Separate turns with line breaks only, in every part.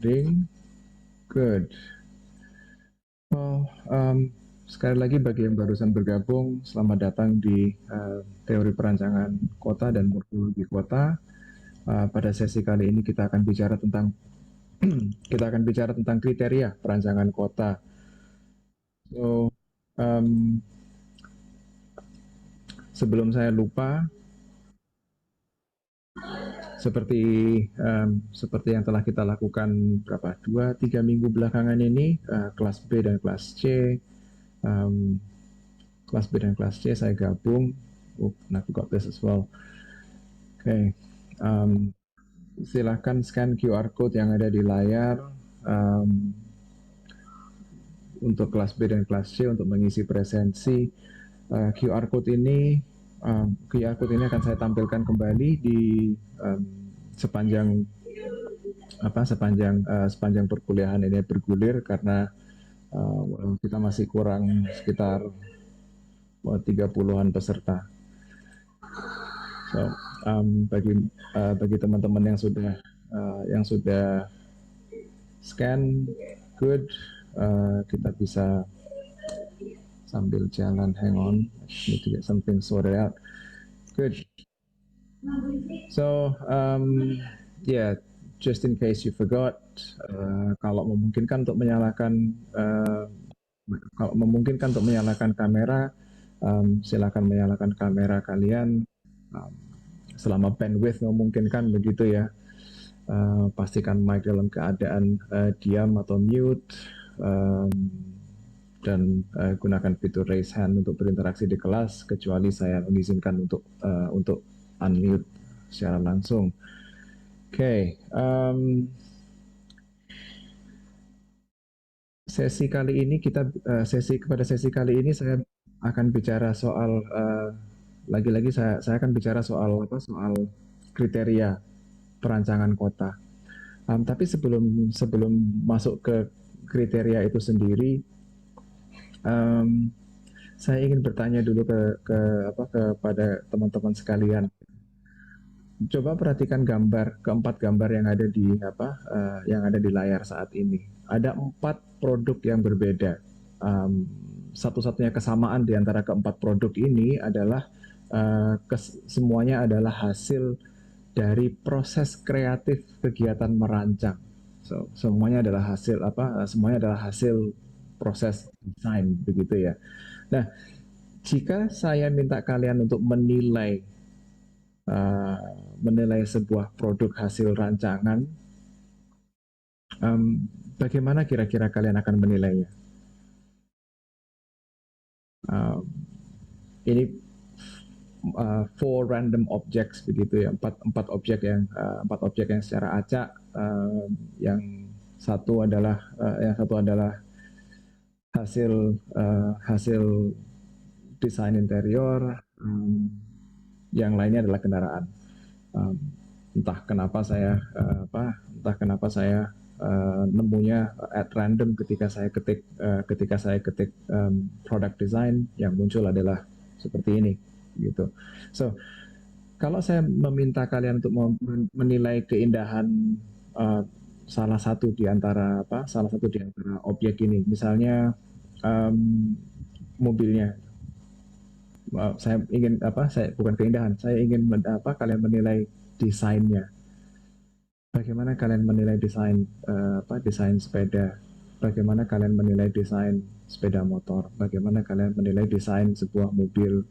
Recording. Good. Well, sekali lagi bagi yang barusan bergabung, selamat datang di teori perancangan kota dan morfologi kota. Pada sesi kali ini kita akan bicara tentang kriteria perancangan kota. So, um, sebelum saya lupa, seperti yang telah kita lakukan berapa 2-3 minggu belakangan ini, kelas B dan kelas C, um, kelas B dan kelas C saya gabung. I forgot this as well. Okay, silahkan scan QR code yang ada di layar untuk kelas B dan kelas C untuk mengisi presensi. QR code ini akan saya tampilkan kembali di sepanjang perkuliahan ini bergulir, karena kita masih kurang sekitar 30-an peserta. So, bagi teman-teman yang sudah scan, good. Kita bisa sambil jalan. Hang on, I need to get something sorted out. Good. So, yeah, just in case you forgot, kalau memungkinkan untuk menyalakan kamera, silakan menyalakan kamera kalian selama bandwidth memungkinkan, begitu ya. Pastikan mic dalam keadaan diam atau mute, dan gunakan fitur raise hand untuk berinteraksi di kelas, kecuali saya mengizinkan untuk unmute secara langsung. Oke, sesi kali ini saya akan bicara soal lagi-lagi saya akan bicara soal kriteria perancangan kota. Tapi sebelum masuk ke kriteria itu sendiri, saya ingin bertanya dulu kepada teman-teman sekalian. Coba perhatikan keempat gambar yang ada di layar saat ini. Ada 4 produk yang berbeda. Satu-satunya kesamaan di antara keempat produk ini adalah semuanya adalah hasil dari proses kreatif kegiatan merancang. So, semuanya adalah hasil proses desain, begitu ya. Nah, jika saya minta kalian untuk menilai sebuah produk hasil rancangan, bagaimana kira-kira kalian akan menilainya? Ini 4 random objects, begitu ya, empat objek yang secara acak. Yang satu adalah hasil desain interior, yang lainnya adalah kendaraan. Entah kenapa saya nemunya at random ketika saya ketik product design, yang muncul adalah seperti ini, gitu. So, kalau saya meminta kalian untuk menilai keindahan salah satu di antara objek ini, misalnya mobilnya. Saya bukan keindahan, saya ingin kalian menilai desainnya. Bagaimana kalian menilai desain sepeda? Bagaimana kalian menilai desain sepeda motor? Bagaimana kalian menilai desain sebuah mobil,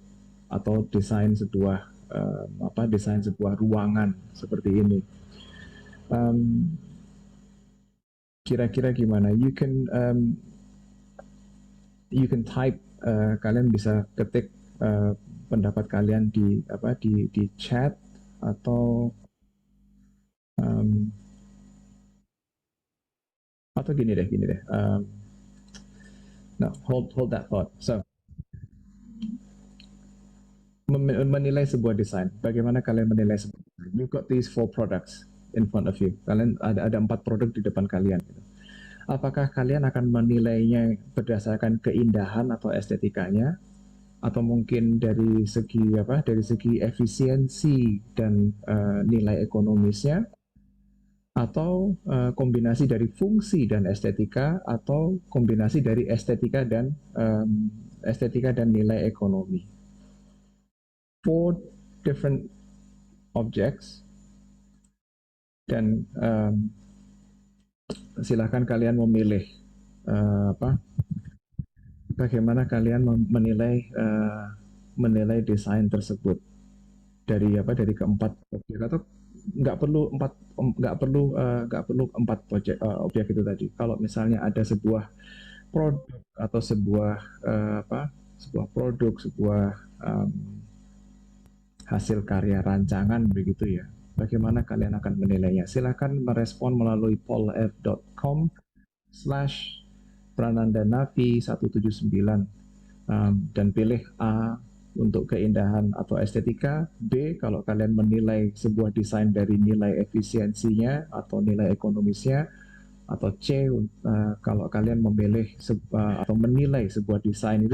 atau desain sebuah ruangan seperti ini? Kira-kira gimana? You can type, kalian bisa ketik pendapat kalian di chat, atau gini deh. No, hold that thought. So, menilai sebuah desain. Bagaimana kalian menilai sebuah desain? You've got these 4 products in front of you. Kalian ada 4 produk di depan kalian. Apakah kalian akan menilainya berdasarkan keindahan atau estetikanya, atau mungkin dari segi efisiensi dan nilai ekonomisnya, atau kombinasi dari fungsi dan estetika, atau kombinasi dari estetika dan nilai ekonomi. Four different objects, dan silahkan kalian memilih bagaimana kalian menilai desain tersebut dari keempat objek, atau nggak perlu empat objek itu tadi. Kalau misalnya ada sebuah produk atau sebuah produk, sebuah um, hasil karya rancangan begitu ya, bagaimana kalian akan menilainya? Silakan merespon melalui pollf.com/pranandanapi179, dan pilih A untuk keindahan atau estetika, B kalau kalian menilai sebuah desain dari nilai efisiensinya atau nilai ekonomisnya, atau C kalau kalian memilih atau menilai sebuah desain itu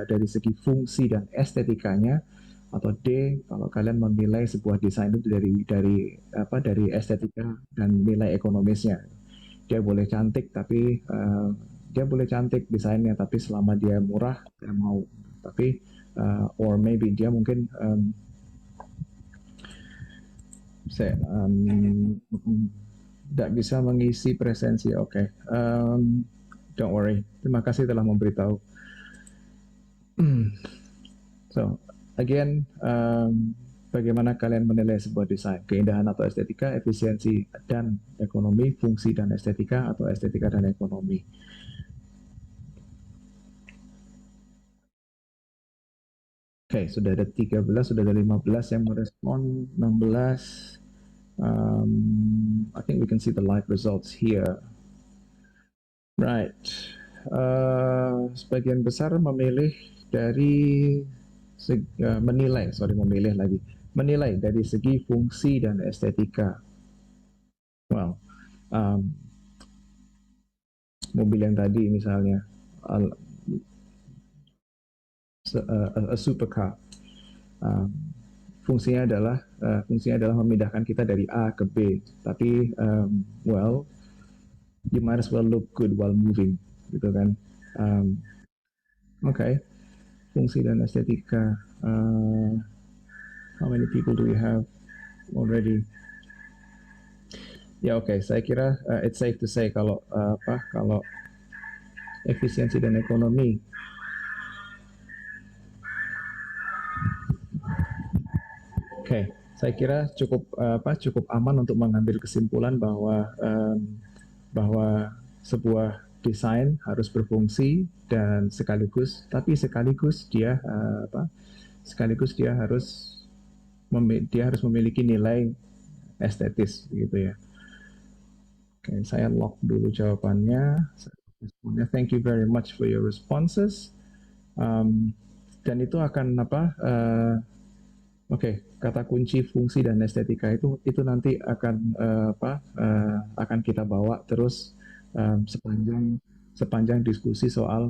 dari segi fungsi dan estetikanya, atau D kalau kalian menilai sebuah desain itu dari estetika dan nilai ekonomisnya. Dia boleh cantik desainnya, tapi selama dia murah saya mau. Tapi or maybe dia mungkin tidak bisa mengisi presensi. Oke. Don't worry, terima kasih telah memberitahu. So again, bagaimana kalian menilai sebuah desain? Keindahan atau estetika, efisiensi dan ekonomi, fungsi dan estetika, atau estetika dan ekonomi. Oke, sudah ada 13, sudah ada 15 yang merespon, 16. I think we can see the live results here. Right. Sebagian besar memilih dari menilai dari segi fungsi dan estetika. Well, mobil yang tadi misalnya a supercar, fungsinya adalah memindahkan kita dari A ke B, tapi well, you might as well look good while moving, gitu kan. Okay, fungsi dan estetika. How many people do we have already? Ya oke, saya kira it's safe to say kalau efisiensi dan ekonomi saya kira cukup aman untuk mengambil kesimpulan bahwa sebuah desain harus berfungsi dan sekaligus dia harus memiliki nilai estetis gitu ya. Oke, saya lock dulu jawabannya. Thank you very much for your responses. Dan itu akan kata kunci fungsi dan estetika itu nanti akan kita bawa terus sepanjang diskusi soal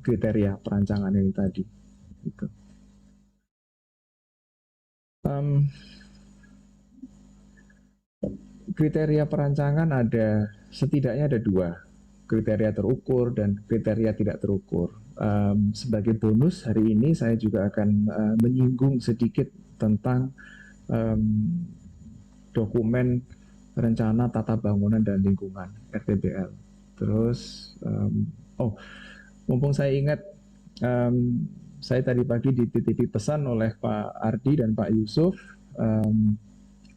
kriteria perancangan ini tadi. Gitu. Kriteria perancangan setidaknya ada dua, kriteria terukur dan kriteria tidak terukur. Sebagai bonus hari ini saya juga akan menyinggung sedikit tentang dokumen rencana tata bangunan dan lingkungan RTBL. Terus mumpung saya ingat, saya tadi pagi dititipi pesan oleh Pak Ardi dan Pak Yusuf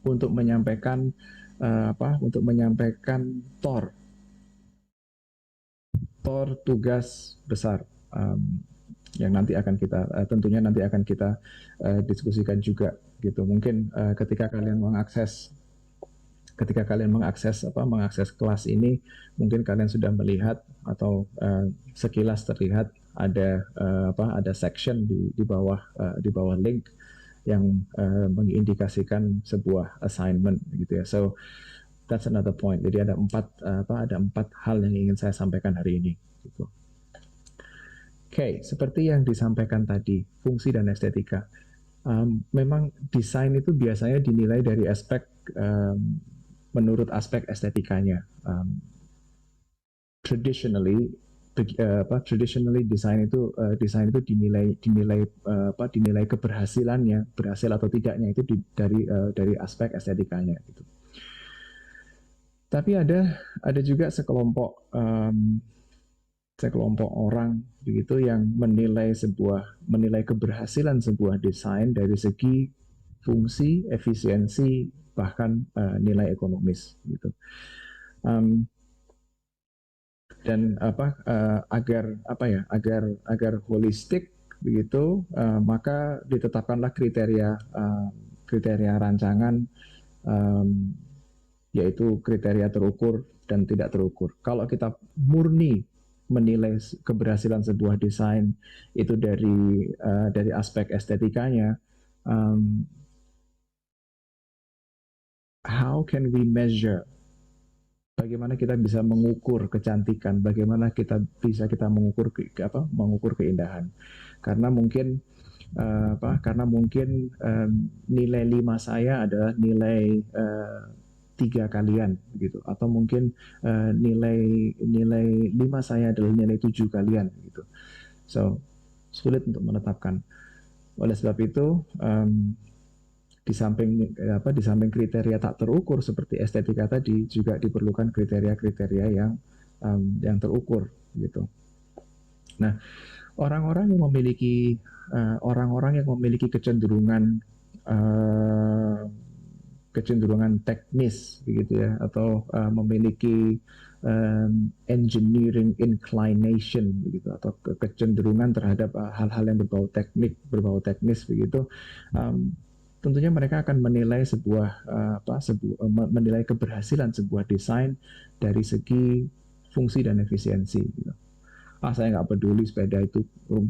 untuk menyampaikan tugas besar yang tentunya nanti akan kita diskusikan juga gitu. Mungkin ketika kalian mengakses kelas ini, mungkin kalian sudah melihat atau sekilas terlihat ada section di bawah link yang mengindikasikan sebuah assignment gitu ya. So that's another point. Jadi ada empat hal yang ingin saya sampaikan hari ini gitu. Oke, seperti yang disampaikan tadi, fungsi dan estetika. memang desain itu biasanya dinilai dari aspek menurut aspek estetikanya. Traditionally desain itu dinilai keberhasilannya, berhasil atau tidaknya itu dari aspek estetikanya gitu. Tapi ada juga sekelompok orang begitu yang menilai keberhasilan sebuah desain dari segi fungsi, efisiensi, bahkan nilai ekonomis gitu. Dan agar holistik begitu, maka ditetapkanlah kriteria rancangan, yaitu kriteria terukur dan tidak terukur. Kalau kita murni menilai keberhasilan sebuah desain itu dari aspek estetikanya, how can we measure? Bagaimana kita bisa mengukur kecantikan? Bagaimana kita mengukur keindahan? Karena mungkin nilai 5 saya adalah nilai 3 kalian gitu, atau mungkin nilai 5 saya adalah nilai 7 kalian gitu. So sulit untuk menetapkan. Oleh sebab itu di samping kriteria tak terukur seperti estetika tadi, juga diperlukan kriteria-kriteria yang terukur gitu. Nah, orang-orang yang memiliki kecenderungan teknis begitu ya, atau memiliki engineering inclination begitu, atau kecenderungan terhadap hal-hal yang berbau teknis begitu, tentunya mereka akan menilai keberhasilan sebuah desain dari segi fungsi dan efisiensi gitu. Saya nggak peduli sepeda itu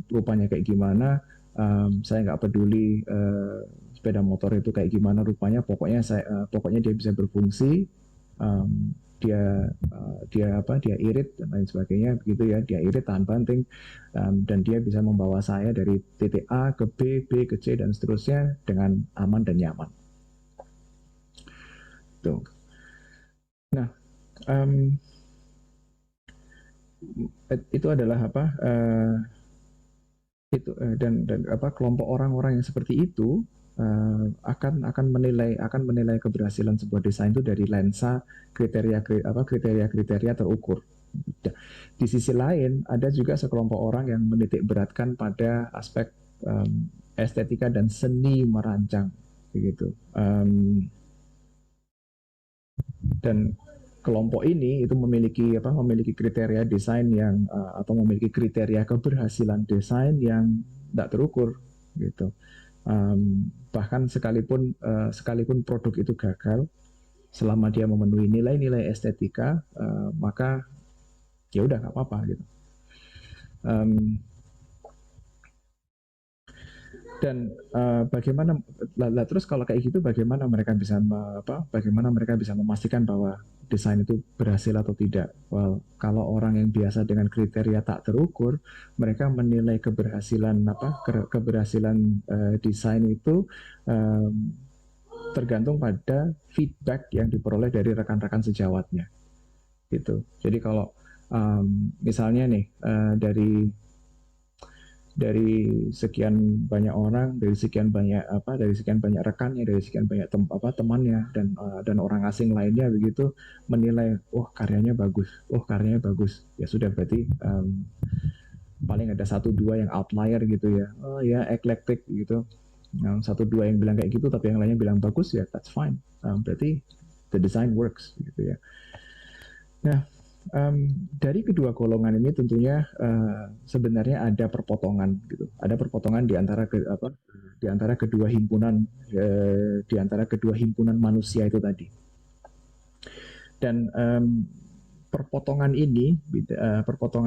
rupanya kayak gimana, saya nggak peduli sepeda motor itu kayak gimana rupanya, pokoknya dia bisa berfungsi, dia irit dan lain sebagainya begitu ya, dia irit tahan banting, dan dia bisa membawa saya dari titik A ke B, B ke C dan seterusnya dengan aman dan nyaman. Tuh. Nah, itu adalah dan kelompok orang-orang yang seperti itu akan menilai keberhasilan sebuah desain itu dari lensa kriteria terukur. Di sisi lain, ada juga sekelompok orang yang menitik beratkan pada aspek estetika dan seni merancang begitu. Dan kelompok ini itu memiliki kriteria desain atau memiliki kriteria keberhasilan desain yang tidak terukur gitu. Bahkan sekalipun produk itu gagal, selama dia memenuhi nilai-nilai estetika, maka ya udah nggak apa-apa gitu. Dan terus kalau kayak gitu bagaimana mereka bisa memastikan bahwa desain itu berhasil atau tidak? Well, kalau orang yang biasa dengan kriteria tak terukur, mereka menilai keberhasilan desain itu tergantung pada feedback yang diperoleh dari rekan-rekan sejawatnya gitu. Jadi kalau misalnya nih dari sekian banyak orang, dari sekian banyak rekannya, dari sekian banyak temannya dan orang asing lainnya begitu menilai, karyanya bagus, ya sudah, berarti paling ada 1-2 yang outlier gitu ya, eclectic gitu, 1-2 yang bilang kayak gitu tapi yang lainnya bilang bagus, ya that's fine, berarti the design works gitu ya. Nah, dari kedua golongan ini tentunya sebenarnya ada perpotongan gitu. Ada perpotongan di antara kedua himpunan manusia itu tadi. Dan perpotongan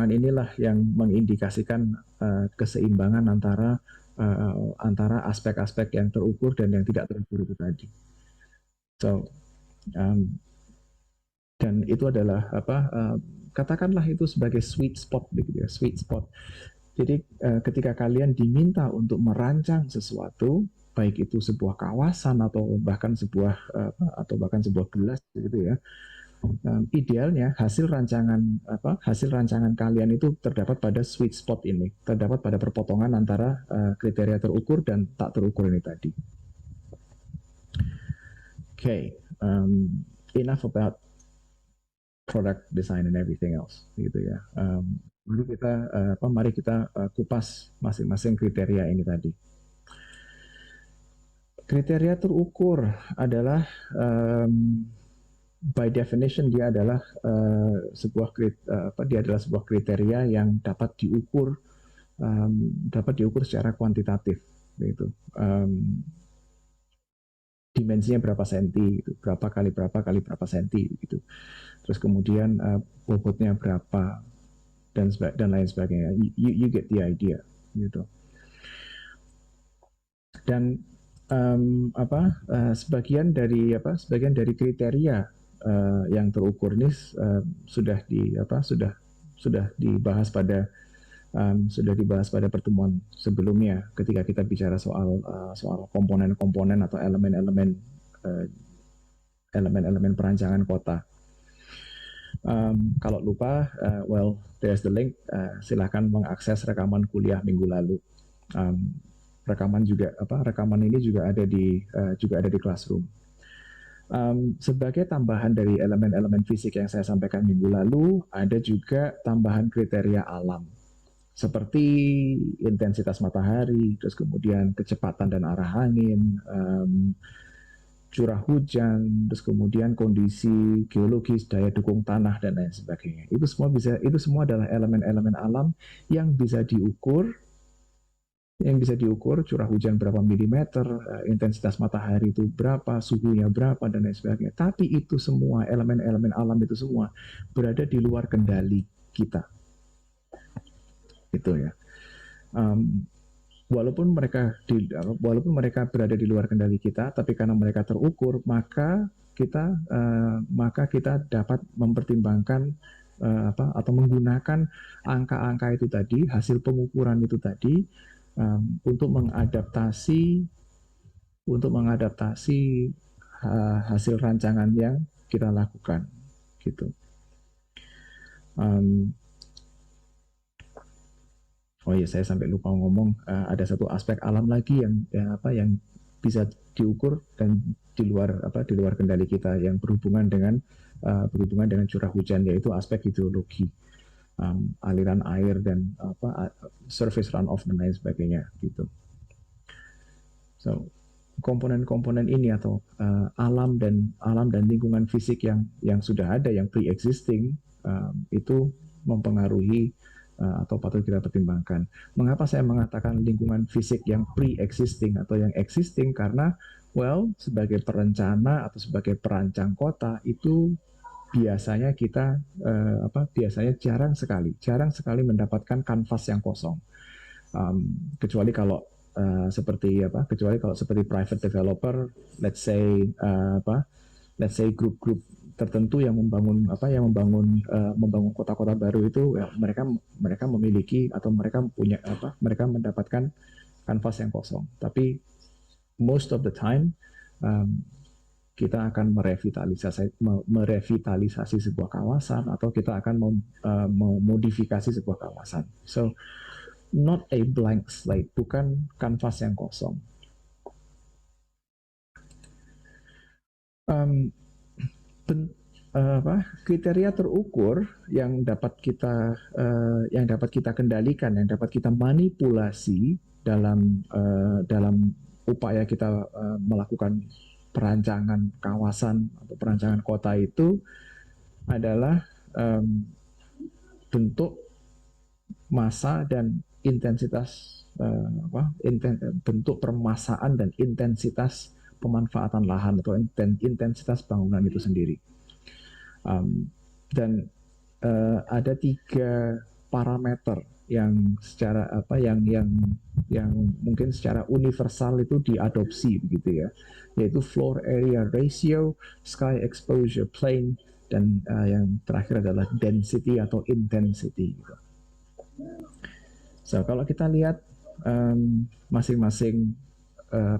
inilah yang mengindikasikan keseimbangan antara aspek-aspek yang terukur dan yang tidak terukur itu tadi. So, dan itu adalah katakanlah itu sebagai sweet spot begitu ya, sweet spot. Jadi ketika kalian diminta untuk merancang sesuatu, baik itu sebuah kawasan atau bahkan sebuah gelas gitu ya. Idealnya hasil rancangan kalian itu terdapat pada sweet spot ini, terdapat pada perpotongan antara kriteria terukur dan tak terukur ini tadi. Okay, enough about product design and everything else, gitu ya. Mari kita kupas masing-masing kriteria ini tadi. Kriteria terukur adalah by definition dia adalah sebuah kriteria yang dapat diukur secara kuantitatif, gitu. Dimensinya berapa senti, gitu. berapa kali berapa senti, gitu. Terus kemudian bobotnya berapa dan lain sebagainya. You get the idea, gitu. Dan sebagian dari kriteria yang terukur ini sudah dibahas pada pertemuan sebelumnya ketika kita bicara soal komponen-komponen atau elemen-elemen perancangan kota. Kalau lupa, there's the link. Silahkan mengakses rekaman kuliah minggu lalu. Rekaman ini juga ada di Classroom. Sebagai tambahan dari elemen-elemen fisik yang saya sampaikan minggu lalu, ada juga tambahan kriteria alam, seperti intensitas matahari, terus kemudian kecepatan dan arah angin, curah hujan, terus kemudian kondisi geologis, daya dukung tanah dan lain sebagainya. Itu semua adalah elemen-elemen alam yang bisa diukur. Curah hujan berapa milimeter, intensitas matahari itu berapa, suhunya berapa, dan lain sebagainya. Tapi itu semua, elemen-elemen alam itu semua berada di luar kendali kita. Itu ya. Walaupun mereka berada di luar kendali kita, tapi karena mereka terukur, maka kita dapat mempertimbangkan atau menggunakan angka-angka itu tadi, hasil pengukuran itu tadi, untuk mengadaptasi hasil rancangan yang kita lakukan, gitu. Oh iya, saya sampai lupa ngomong, ada satu aspek alam lagi yang bisa diukur dan di luar kendali kita, yang berhubungan dengan curah hujan, yaitu aspek hidrologi. Aliran air dan surface runoff dan lain sebagainya, gitu. So komponen-komponen ini atau alam dan lingkungan fisik yang sudah ada, yang pre-existing, itu mempengaruhi atau patut kita pertimbangkan. Mengapa saya mengatakan lingkungan fisik yang pre-existing atau yang existing? Karena sebagai perencana atau sebagai perancang kota itu biasanya kita jarang sekali mendapatkan kanvas yang kosong, kecuali kalau seperti private developer, let's say grup-grup tertentu yang membangun kota-kota baru itu, mereka memiliki atau mereka mendapatkan kanvas yang kosong. Tapi most of the time kita akan merevitalisasi sebuah kawasan, atau kita akan memodifikasi sebuah kawasan. So, not a blank slate, bukan kanvas yang kosong. Kriteria terukur yang dapat kita kendalikan, yang dapat kita manipulasi dalam upaya kita melakukan perancangan kawasan atau perancangan kota itu adalah bentuk, massa dan intensitas, bentuk permasaan dan intensitas pemanfaatan lahan atau intensitas bangunan itu sendiri. Dan ada 3 parameter yang mungkin secara universal itu diadopsi, begitu ya, yaitu floor area ratio, sky exposure plane, dan yang terakhir adalah density atau intensity. So kalau kita lihat masing-masing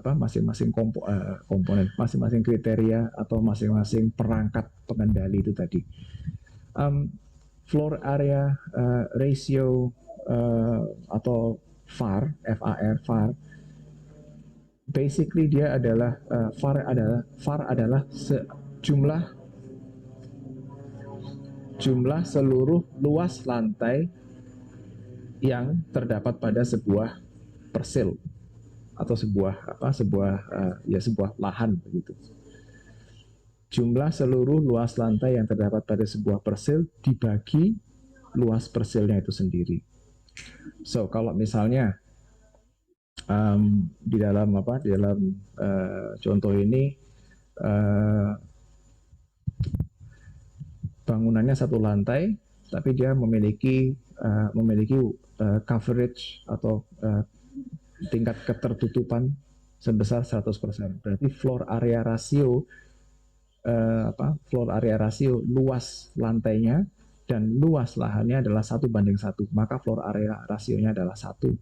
masing-masing komponen, masing-masing kriteria atau masing-masing perangkat pengendali itu tadi. Floor area ratio atau VAR, FAR, basically dia adalah VAR adalah jumlah seluruh luas lantai yang terdapat pada sebuah persil atau sebuah lahan begitu. Jumlah seluruh luas lantai yang terdapat pada sebuah persil dibagi luas persilnya itu sendiri. So kalau misalnya di dalam contoh ini bangunannya satu lantai, tapi dia memiliki coverage atau tingkat ketertutupan sebesar 100%. Berarti floor area rasio luas lantainya dan luas lahannya adalah 1:1, maka floor area rasionya adalah 1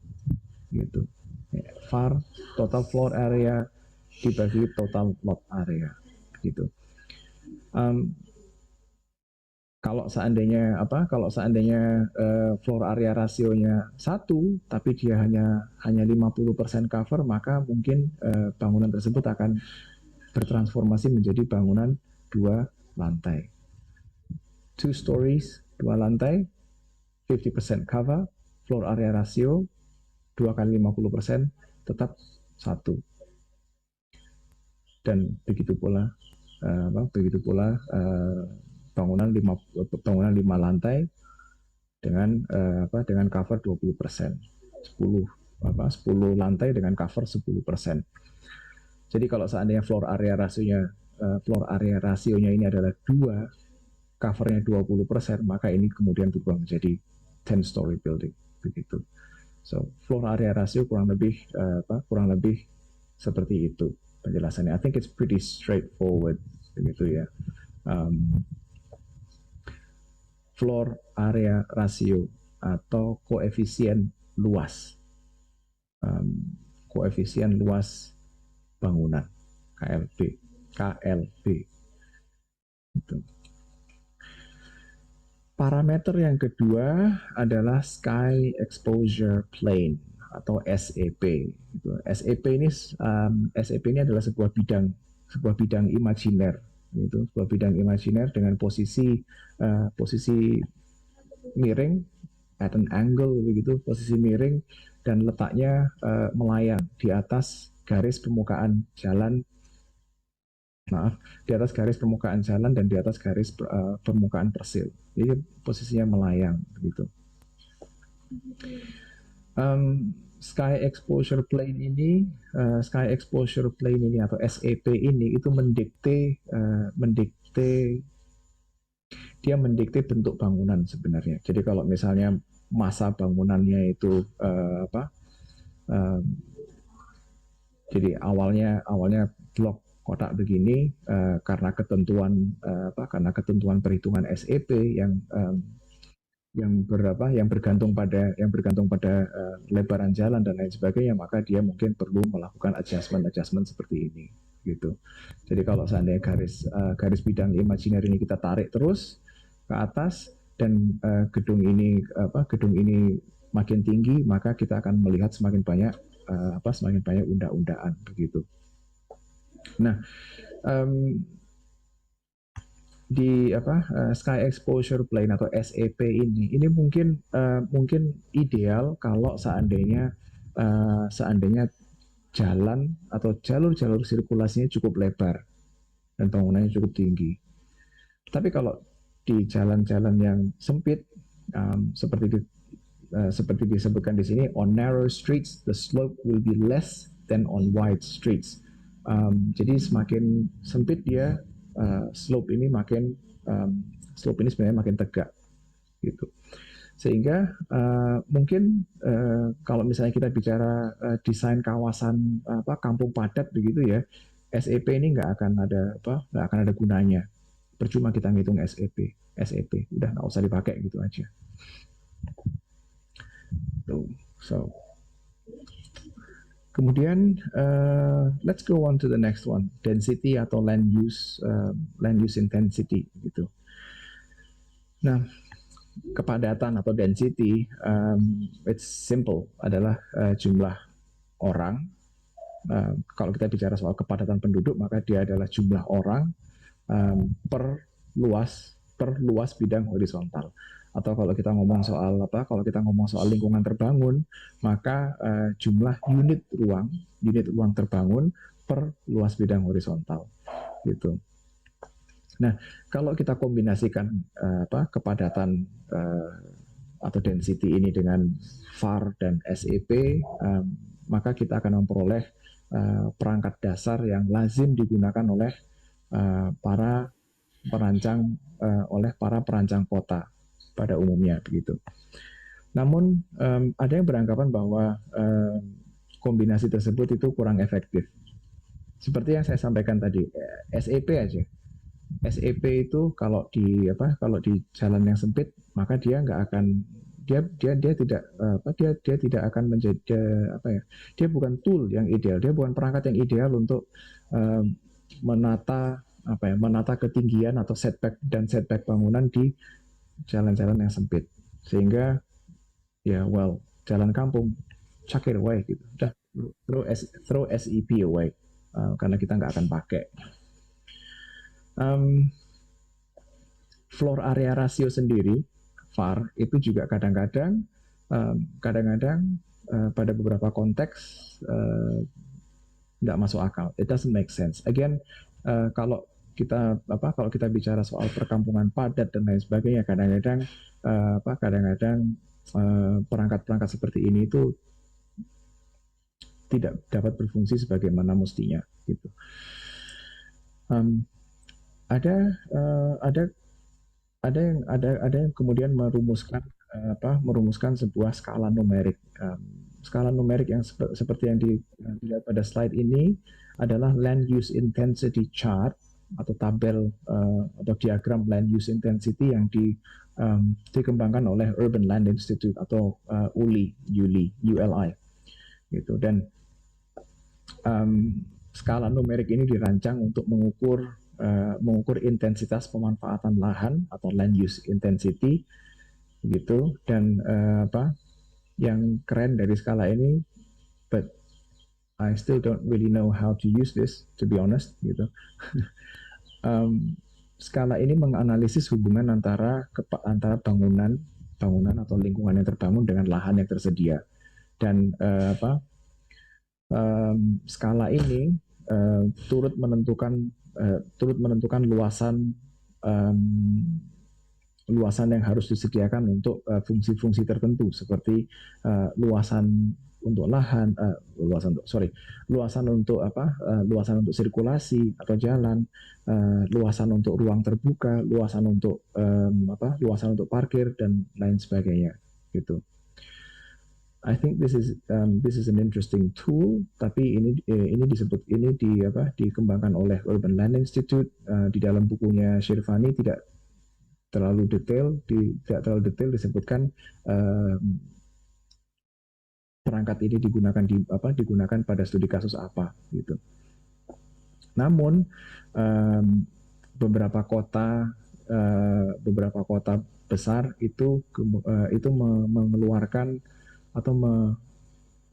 gitu. VAR, total floor area dibagi total lot area gitu. Kalau seandainya floor area rasionya 1 tapi dia hanya 50% cover, maka mungkin bangunan tersebut akan bertransformasi menjadi bangunan 2 lantai. 2 stories, 2 lantai, 50% cover, floor area rasio 2 kali 50% tetap 1. Dan begitu pula bangunan 5 lantai dengan cover 20%. 10 lantai dengan cover 10%. Jadi kalau seandainya floor area rasionya ini adalah 2, covernya 20%, maka ini kemudian berubah menjadi 10-story building begitu. So floor area rasio kurang lebih seperti itu penjelasannya. I think it's pretty straightforward begitu ya. Floor area rasio atau koefisien luas, koefisien luas bangunan, KLB. Gitu. Parameter yang kedua adalah Sky Exposure Plane atau SEP. SEP ini adalah sebuah bidang imajiner, gitu. Sebuah bidang imajiner dengan posisi miring, at an angle begitu, posisi miring dan letaknya melayang di atas garis permukaan jalan. Di atas garis permukaan jalan dan di atas garis permukaan persil. Jadi posisinya melayang begitu. Sky Exposure Plane ini atau SEP ini itu mendikte bentuk bangunan sebenarnya. Jadi kalau misalnya masa bangunannya itu jadi awalnya blok kotak begini karena ketentuan perhitungan SEP yang bergantung pada lebaran jalan dan lain sebagainya, maka dia mungkin perlu melakukan adjustment seperti ini gitu. Jadi kalau seandainya garis bidang imajiner ini kita tarik terus ke atas dan gedung ini makin tinggi, maka kita akan melihat semakin banyak unda-undaan begitu. Nah, di Sky Exposure Plane atau SEP ini mungkin ideal kalau seandainya jalan atau jalur sirkulasinya cukup lebar dan bangunannya cukup tinggi. Tapi kalau di jalan-jalan yang sempit seperti disebutkan di sini, on narrow streets the slope will be less than on wide streets. Jadi semakin sempit dia, slope ini sebenarnya makin tegak gitu. Sehingga mungkin kalau misalnya kita bicara desain kawasan kampung padat begitu ya, SEP ini nggak akan ada gunanya. Percuma kita ngitung SEP, udah nggak usah dipakai gitu aja. So Kemudian let's go on to the next one, density atau land use intensity gitu. Nah, kepadatan atau density, it's simple, adalah jumlah orang. Kalau kita bicara soal kepadatan penduduk, maka dia adalah jumlah orang per luas bidang horizontal. Atau kalau kita ngomong soal kalau kita ngomong soal lingkungan terbangun, maka jumlah unit ruang terbangun per luas bidang horizontal gitu. Nah, kalau kita kombinasikan kepadatan atau density ini dengan VAR dan SEP, maka kita akan memperoleh perangkat dasar yang lazim digunakan oleh para perancang kota pada umumnya begitu. Namun ada yang beranggapan bahwa kombinasi tersebut itu kurang efektif. Seperti yang saya sampaikan tadi, SEP aja. SEP itu kalau di jalan yang sempit, maka dia nggak akan dia tidak akan menjadi dia bukan tool yang ideal, dia bukan perangkat yang ideal untuk menata ketinggian atau setback bangunan di jalan-jalan yang sempit. Sehingga jalan kampung, chuck it away gitu. Udah, throw SEP away, karena kita nggak akan pakai. Floor area ratio sendiri, VAR, itu juga kadang-kadang pada beberapa konteks nggak masuk akal. It doesn't make sense. Again, kalau kita bicara soal perkampungan padat dan lain sebagainya, kadang-kadang perangkat-perangkat seperti ini itu tidak dapat berfungsi sebagaimana mestinya gitu. Ada yang kemudian merumuskan sebuah skala numerik. Skala numerik yang seperti yang dilihat pada slide ini adalah land use intensity chart atau tabel atau diagram land use intensity yang dikembangkan oleh Urban Land Institute atau ULI gitu. Dan skala numerik ini dirancang untuk mengukur intensitas pemanfaatan lahan atau land use intensity gitu. Dan yang keren dari skala ini, but I still don't really know how to use this, to be honest gitu. Skala ini menganalisis hubungan antara bangunan atau lingkungan yang terbangun dengan lahan yang tersedia. Dan skala ini turut menentukan luasan yang harus disediakan untuk fungsi-fungsi tertentu seperti luasan untuk lahan, luasan untuk sirkulasi atau jalan, luasan untuk ruang terbuka, luasan untuk parkir dan lain sebagainya gitu. I think this is an interesting tool, tapi ini dikembangkan oleh Urban Land Institute. Di dalam bukunya Shirvani tidak terlalu detail disebutkan perangkat ini digunakan pada studi kasus apa gitu. Namun beberapa kota besar itu mengeluarkan atau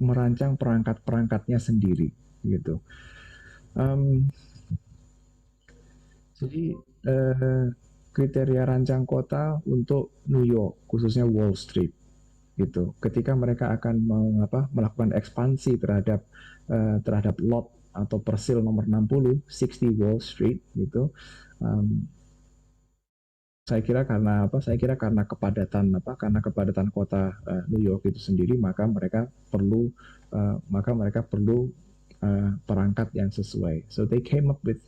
merancang perangkat-perangkatnya sendiri gitu. Jadi kriteria rancang kota untuk New York, khususnya Wall Street gitu. Ketika mereka akan melakukan ekspansi terhadap lot atau persil nomor 60 Wall Street gitu. Saya kira karena kepadatan kota New York itu sendiri, maka mereka perlu perangkat yang sesuai. So they came up with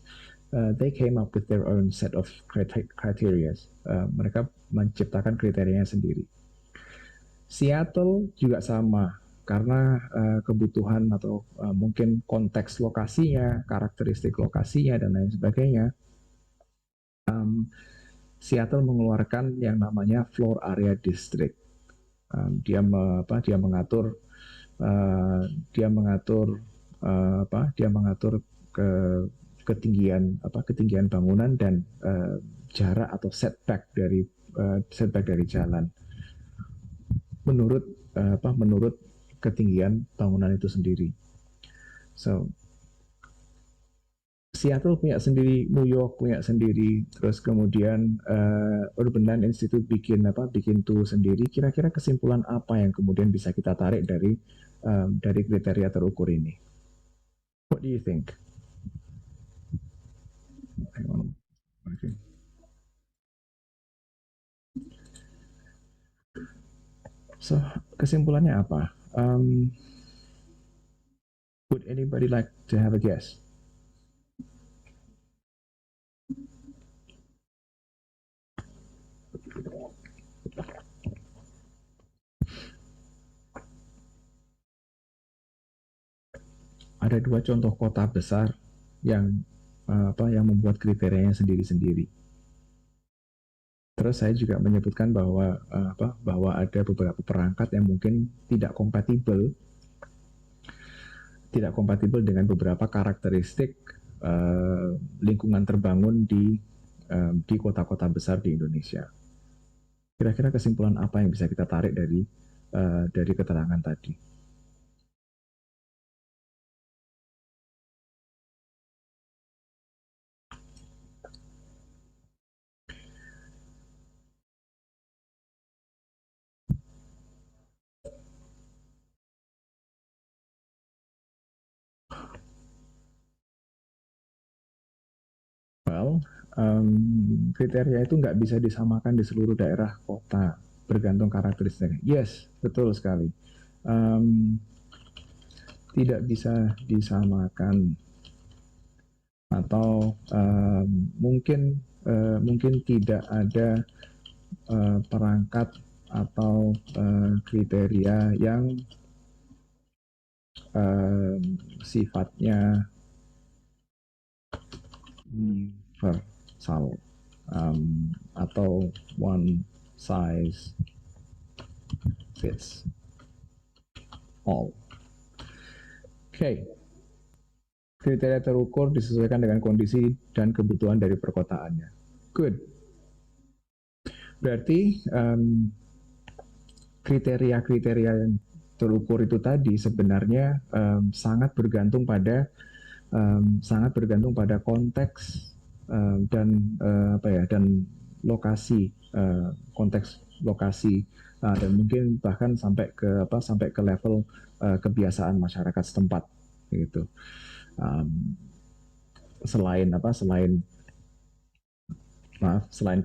their own set of criteria. Mereka menciptakan kriterianya sendiri. Seattle juga sama, karena kebutuhan atau mungkin konteks lokasinya, karakteristik lokasinya dan lain sebagainya. Seattle mengeluarkan yang namanya floor area district. Dia mengatur dia mengatur dia mengatur ke ketinggian bangunan dan jarak atau setback dari jalan menurut menurut ketinggian bangunan itu sendiri. So Seattle punya sendiri, New York punya sendiri, terus kemudian Urban Land Institute bikin tool sendiri. Kira-kira kesimpulan apa yang kemudian bisa kita tarik dari kriteria terukur ini? What do you think? Okay. So kesimpulannya apa? Would anybody like to have a guess? Ada dua contoh kota besar yang yang membuat kriterianya sendiri-sendiri. Terus saya juga menyebutkan bahwa ada beberapa perangkat yang mungkin tidak kompatibel dengan beberapa karakteristik lingkungan terbangun di kota-kota besar di Indonesia. Kira-kira kesimpulan apa yang bisa kita tarik dari keterangan tadi? Well, kriteria itu nggak bisa disamakan di seluruh daerah kota, bergantung karakteristiknya. Yes, betul sekali. Tidak bisa disamakan atau mungkin tidak ada perangkat atau kriteria yang sifatnya universal atau one size fits all. Oke. Kriteria terukur disesuaikan dengan kondisi dan kebutuhan dari perkotaannya. Good. Berarti kriteria-kriteria yang terukur itu tadi sebenarnya sangat bergantung pada konteks dan lokasi, konteks lokasi dan mungkin bahkan sampai ke level kebiasaan masyarakat setempat gitu. Selain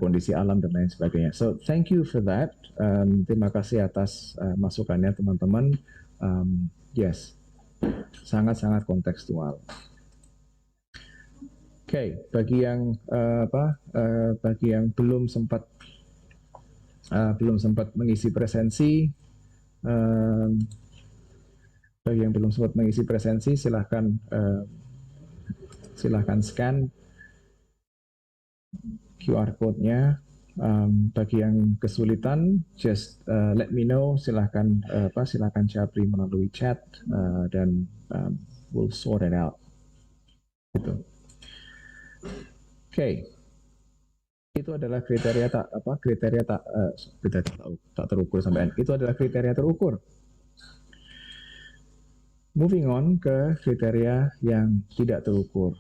kondisi alam dan lain sebagainya. So thank you for that. Terima kasih atas masukannya teman-teman. Yes, sangat-sangat kontekstual. Oke, bagi yang belum sempat mengisi presensi, silahkan scan QR code-nya. Bagi yang kesulitan, just let me know. Silahkan japri melalui chat dan we'll sort it out. Gitu. Oke. Itu adalah kriteria tak terukur sampai itu adalah kriteria terukur. Moving on ke kriteria yang tidak terukur.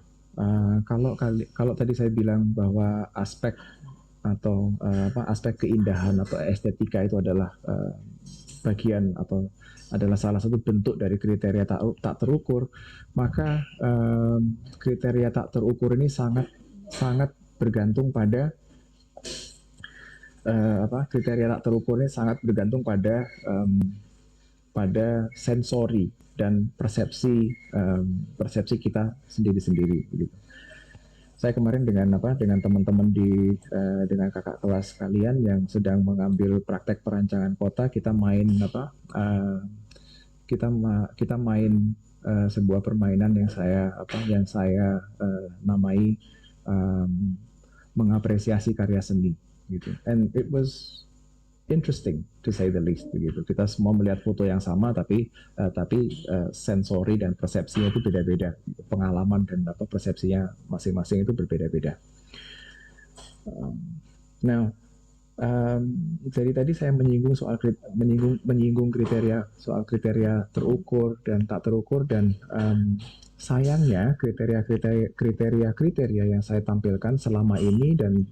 Kalau tadi saya bilang bahwa aspek keindahan atau estetika itu adalah bagian atau adalah salah satu bentuk dari kriteria tak terukur, maka kriteria tak terukur ini sangat bergantung pada kriteria tak terukur ini sangat bergantung pada sensori dan persepsi kita sendiri-sendiri. Gitu. Saya kemarin dengan teman-teman dengan kakak kelas kalian yang sedang mengambil praktek perancangan kota, kita main sebuah permainan yang saya namai mengapresiasi karya seni gitu. And it was interesting to say the least begitu. Kita semua melihat foto yang sama tapi sensori dan persepsinya itu beda-beda. Pengalaman dan persepsinya masing-masing itu berbeda-beda. Now, dari tadi saya menyinggung kriteria soal kriteria terukur dan tak terukur dan sayangnya kriteria yang saya tampilkan selama ini dan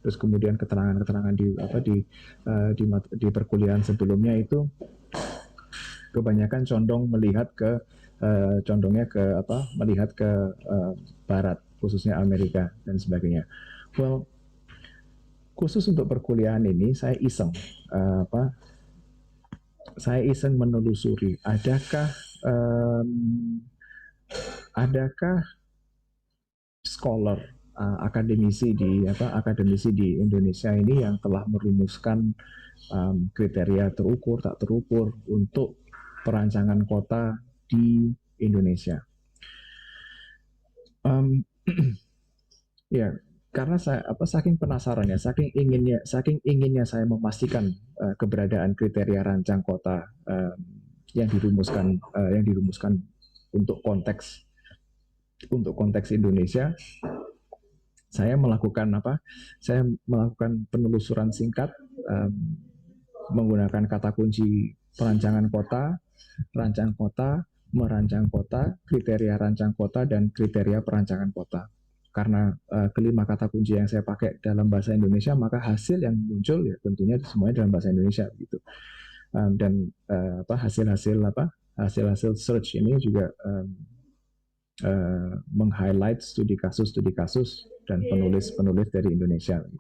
terus kemudian keterangan-keterangan di perkuliahan sebelumnya itu kebanyakan melihat ke barat, khususnya Amerika dan sebagainya. Well, khusus untuk perkuliahan ini saya iseng menelusuri adakah scholar akademisi di Indonesia ini yang telah merumuskan kriteria terukur tak terukur untuk perancangan kota di Indonesia. Ya, karena saya saking penasarannya, saking inginnya saya memastikan keberadaan kriteria rancang kota yang dirumuskan untuk konteks Indonesia. Saya melakukan penelusuran singkat menggunakan kata kunci perancangan kota, rancang kota, merancang kota, kriteria rancang kota, dan kriteria perancangan kota. Karena kelima kata kunci yang saya pakai dalam bahasa Indonesia, maka hasil yang muncul ya tentunya semuanya dalam bahasa Indonesia gitu. Dan hasil search ini juga meng-highlight studi kasus dan penulis dari Indonesia. Gitu.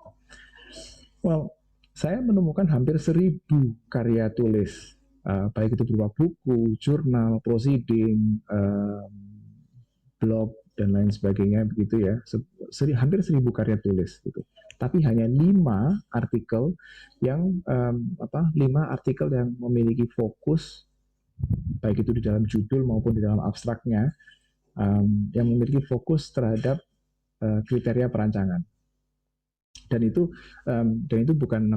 Well, saya menemukan hampir 1.000 karya tulis, baik itu berupa buku, jurnal, proceeding, blog dan lain sebagainya begitu ya. Hampir 1.000 karya tulis gitu. Tapi hanya 5 artikel yang memiliki fokus baik itu di dalam judul maupun di dalam abstraknya yang memiliki fokus terhadap kriteria perancangan. Dan itu bukan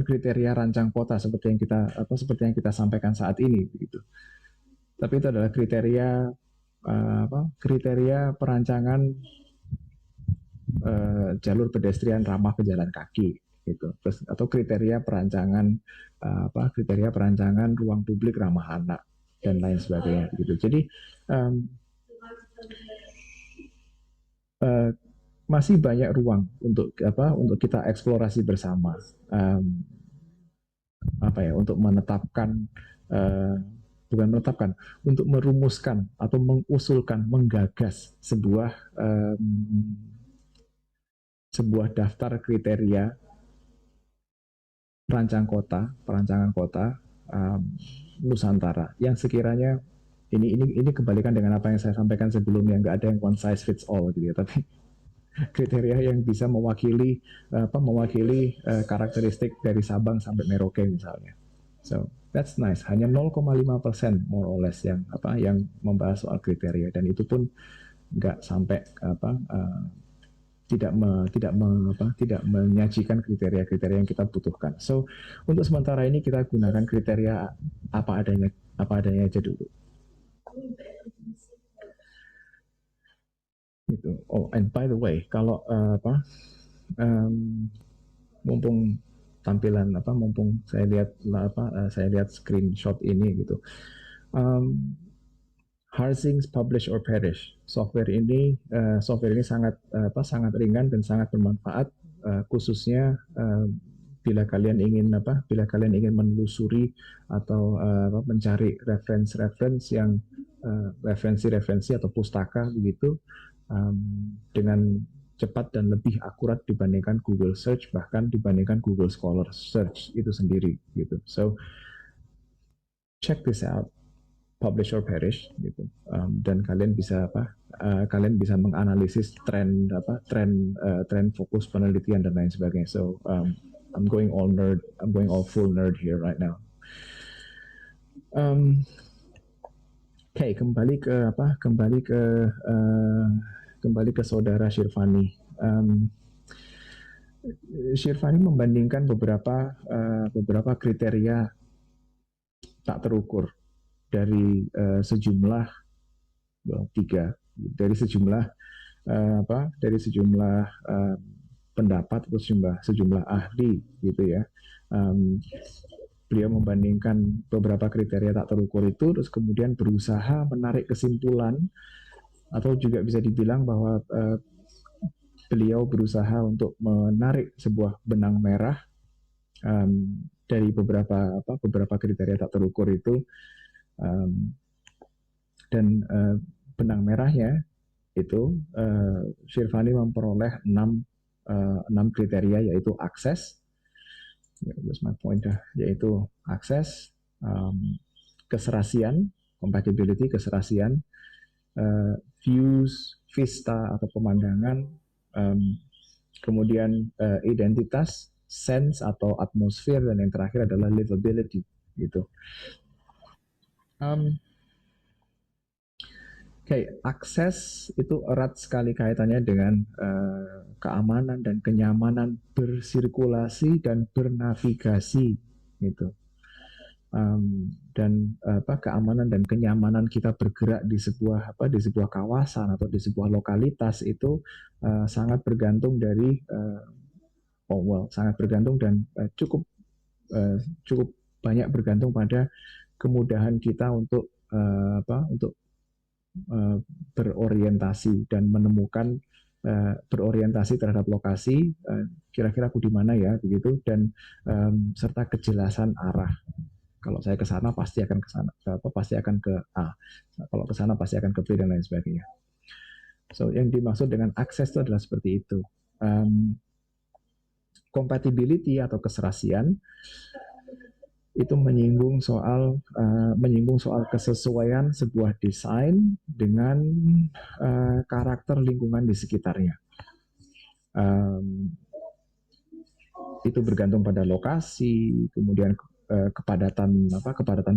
kriteria rancang kota seperti yang kita sampaikan saat ini begitu. Tapi itu adalah kriteria perancangan jalur pedestrian ramah pejalan kaki gitu. Terus atau kriteria perancangan ruang publik ramah anak dan lain sebagainya gitu. Jadi masih banyak ruang untuk kita eksplorasi bersama, untuk untuk merumuskan atau mengusulkan, menggagas sebuah daftar kriteria perancangan kota Nusantara yang sekiranya ini kebalikan dengan apa yang saya sampaikan sebelumnya, nggak ada yang one size fits all gitu ya, tapi kriteria yang bisa mewakili karakteristik dari Sabang sampai Merauke misalnya. So that's nice. Hanya 0,5% more or less yang membahas soal kriteria, dan itu pun nggak sampai tidak menyajikan kriteria-kriteria yang kita butuhkan. So untuk sementara ini kita gunakan kriteria apa adanya aja dulu. Gitu. Oh, and by the way, kalau mumpung saya lihat screenshot ini gitu. Harzings Publish or Perish. Software ini sangat ringan dan sangat bermanfaat, khususnya bila kalian ingin menelusuri atau mencari referensi atau pustaka begitu dengan cepat dan lebih akurat dibandingkan Google Search, bahkan dibandingkan Google Scholar Search itu sendiri gitu. So check this out, Publish or Perish gitu, dan kalian bisa menganalisis tren fokus penelitian dan lain sebagainya. So I'm going all full nerd here right now. Okay, kembali ke saudara Shirvani. Shirvani membandingkan beberapa kriteria tak terukur dari sejumlah tiga dari sejumlah dari sejumlah pendapat atau sejumlah ahli gitu ya. Um, Beliau membandingkan beberapa kriteria tak terukur itu, terus kemudian berusaha menarik kesimpulan atau juga bisa dibilang bahwa beliau berusaha untuk menarik sebuah benang merah dari beberapa kriteria tak terukur itu, um, dan benang merahnya itu Shirvani memperoleh 6 kriteria, yaitu akses, that's my point, yaitu akses, keserasian, compatibility, keserasian, views, vista atau pemandangan, kemudian identitas, sense atau atmosfer, dan yang terakhir adalah livability gitu. Akses itu erat sekali kaitannya dengan keamanan dan kenyamanan bersirkulasi dan bernavigasi gitu. Dan keamanan dan kenyamanan kita bergerak di sebuah kawasan atau di sebuah lokalitas itu sangat bergantung dari sangat bergantung dan cukup banyak bergantung pada kemudahan kita untuk berorientasi dan menemukan berorientasi terhadap lokasi, kira-kira aku di mana ya begitu, dan serta kejelasan arah. Kalau saya ke sana pasti akan ke sana, pasti akan ke A. Kalau ke sana pasti akan ke B dan lain sebagainya. So yang dimaksud dengan akses itu adalah seperti itu. Compatibility atau keserasian itu menyinggung soal kesesuaian sebuah desain dengan karakter lingkungan di sekitarnya. Itu bergantung pada lokasi, kemudian kepadatan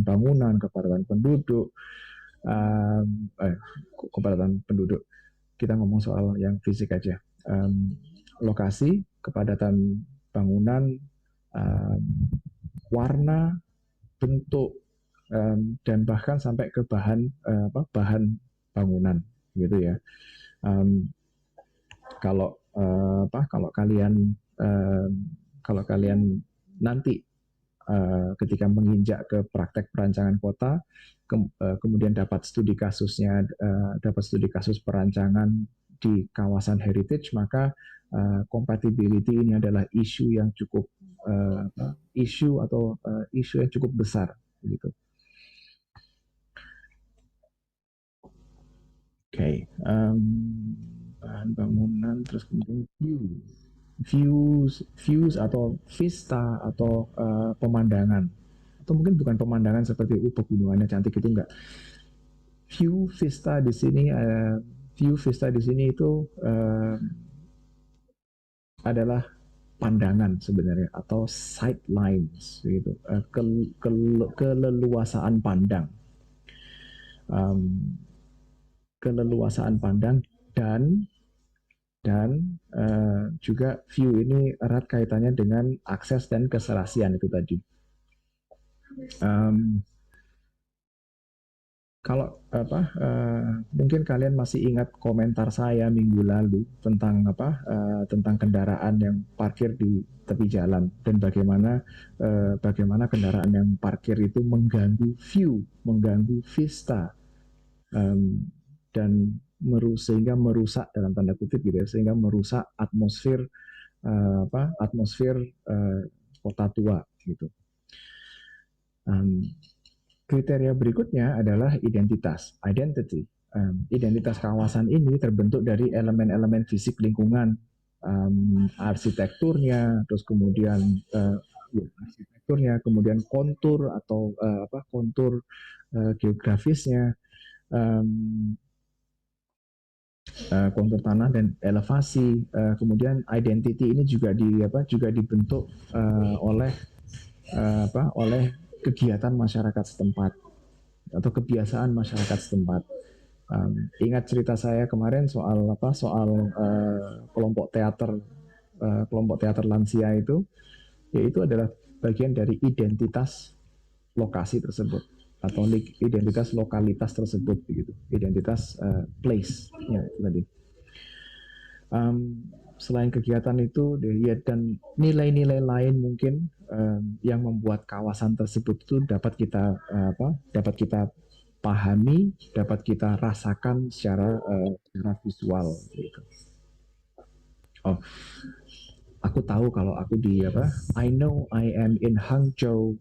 bangunan, kepadatan penduduk, kepadatan penduduk. Kita ngomong soal yang fisik aja. Lokasi, kepadatan bangunan, warna, bentuk, dan bahkan sampai ke bahan bangunan gitu ya. Kalau kalian nanti ketika menginjak ke praktek perancangan kota, kemudian dapat studi kasus perancangan di kawasan heritage, maka compatibility ini adalah isu yang cukup isu yang cukup besar gitu. Bahan bangunan, terus kemudian views atau vista atau pemandangan, atau mungkin bukan pemandangan seperti pegunungannya cantik, itu enggak. View vista di sini itu adalah pandangan sebenarnya, atau sight lines gitu, keleluasaan pandang, dan juga view ini erat kaitannya dengan akses dan keserasian itu tadi. Kalau mungkin kalian masih ingat komentar saya minggu lalu tentang tentang kendaraan yang parkir di tepi jalan, dan bagaimana kendaraan yang parkir itu mengganggu view, mengganggu vista, dan sehingga merusak, dalam tanda kutip gitu ya, sehingga merusak atmosfer kota tua gitu. Kriteria berikutnya adalah identity. Identitas kawasan ini terbentuk dari elemen-elemen fisik lingkungan, arsitekturnya, terus kemudian kontur atau kontur geografisnya, kontur tanah dan elevasi. Kemudian identity ini juga dibentuk oleh kegiatan masyarakat setempat atau kebiasaan masyarakat setempat. Ingat cerita saya kemarin soal kelompok teater kelompok teater lansia itu, yaitu adalah bagian dari identitas lokasi tersebut atau identitas lokalitas tersebut, begitu, identitas place ya tadi. Selain kegiatan itu ya, dan nilai-nilai lain mungkin yang membuat kawasan tersebut itu dapat kita dapat kita pahami, dapat kita rasakan secara visual gitu. Oh, aku tahu kalau aku di I know I am in Hangzhou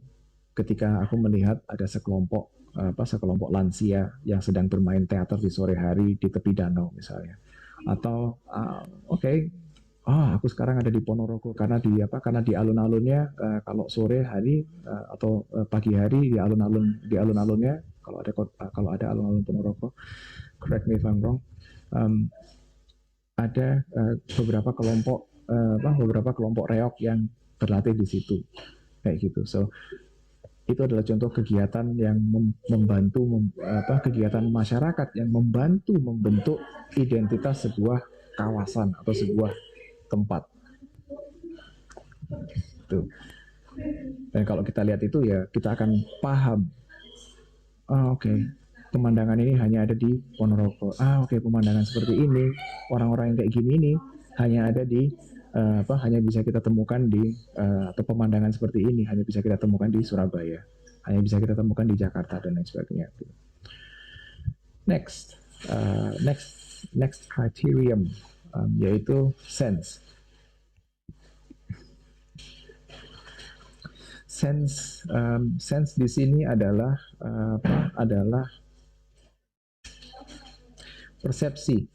ketika aku melihat ada sekelompok lansia yang sedang bermain teater di sore hari di tepi danau misalnya. Atau aku sekarang ada di Ponorogo karena di alun-alunnya kalau sore hari atau pagi hari di alun-alunnya kalau ada alun-alun Ponorogo, correct me if I'm wrong, ada beberapa kelompok reok yang berlatih di situ kayak gitu. So itu adalah contoh kegiatan yang membantu kegiatan masyarakat yang membantu membentuk identitas sebuah kawasan atau sebuah tempat. Tuh. Dan kalau kita lihat itu ya kita akan paham. Pemandangan ini hanya ada di Ponorogo. Pemandangan seperti ini, orang-orang yang kayak gini ini hanya ada di hanya bisa kita temukan di atau pemandangan seperti ini hanya bisa kita temukan di Surabaya, hanya bisa kita temukan di Jakarta dan lain sebagainya. Next criterion yaitu sense. Sense di sini adalah persepsi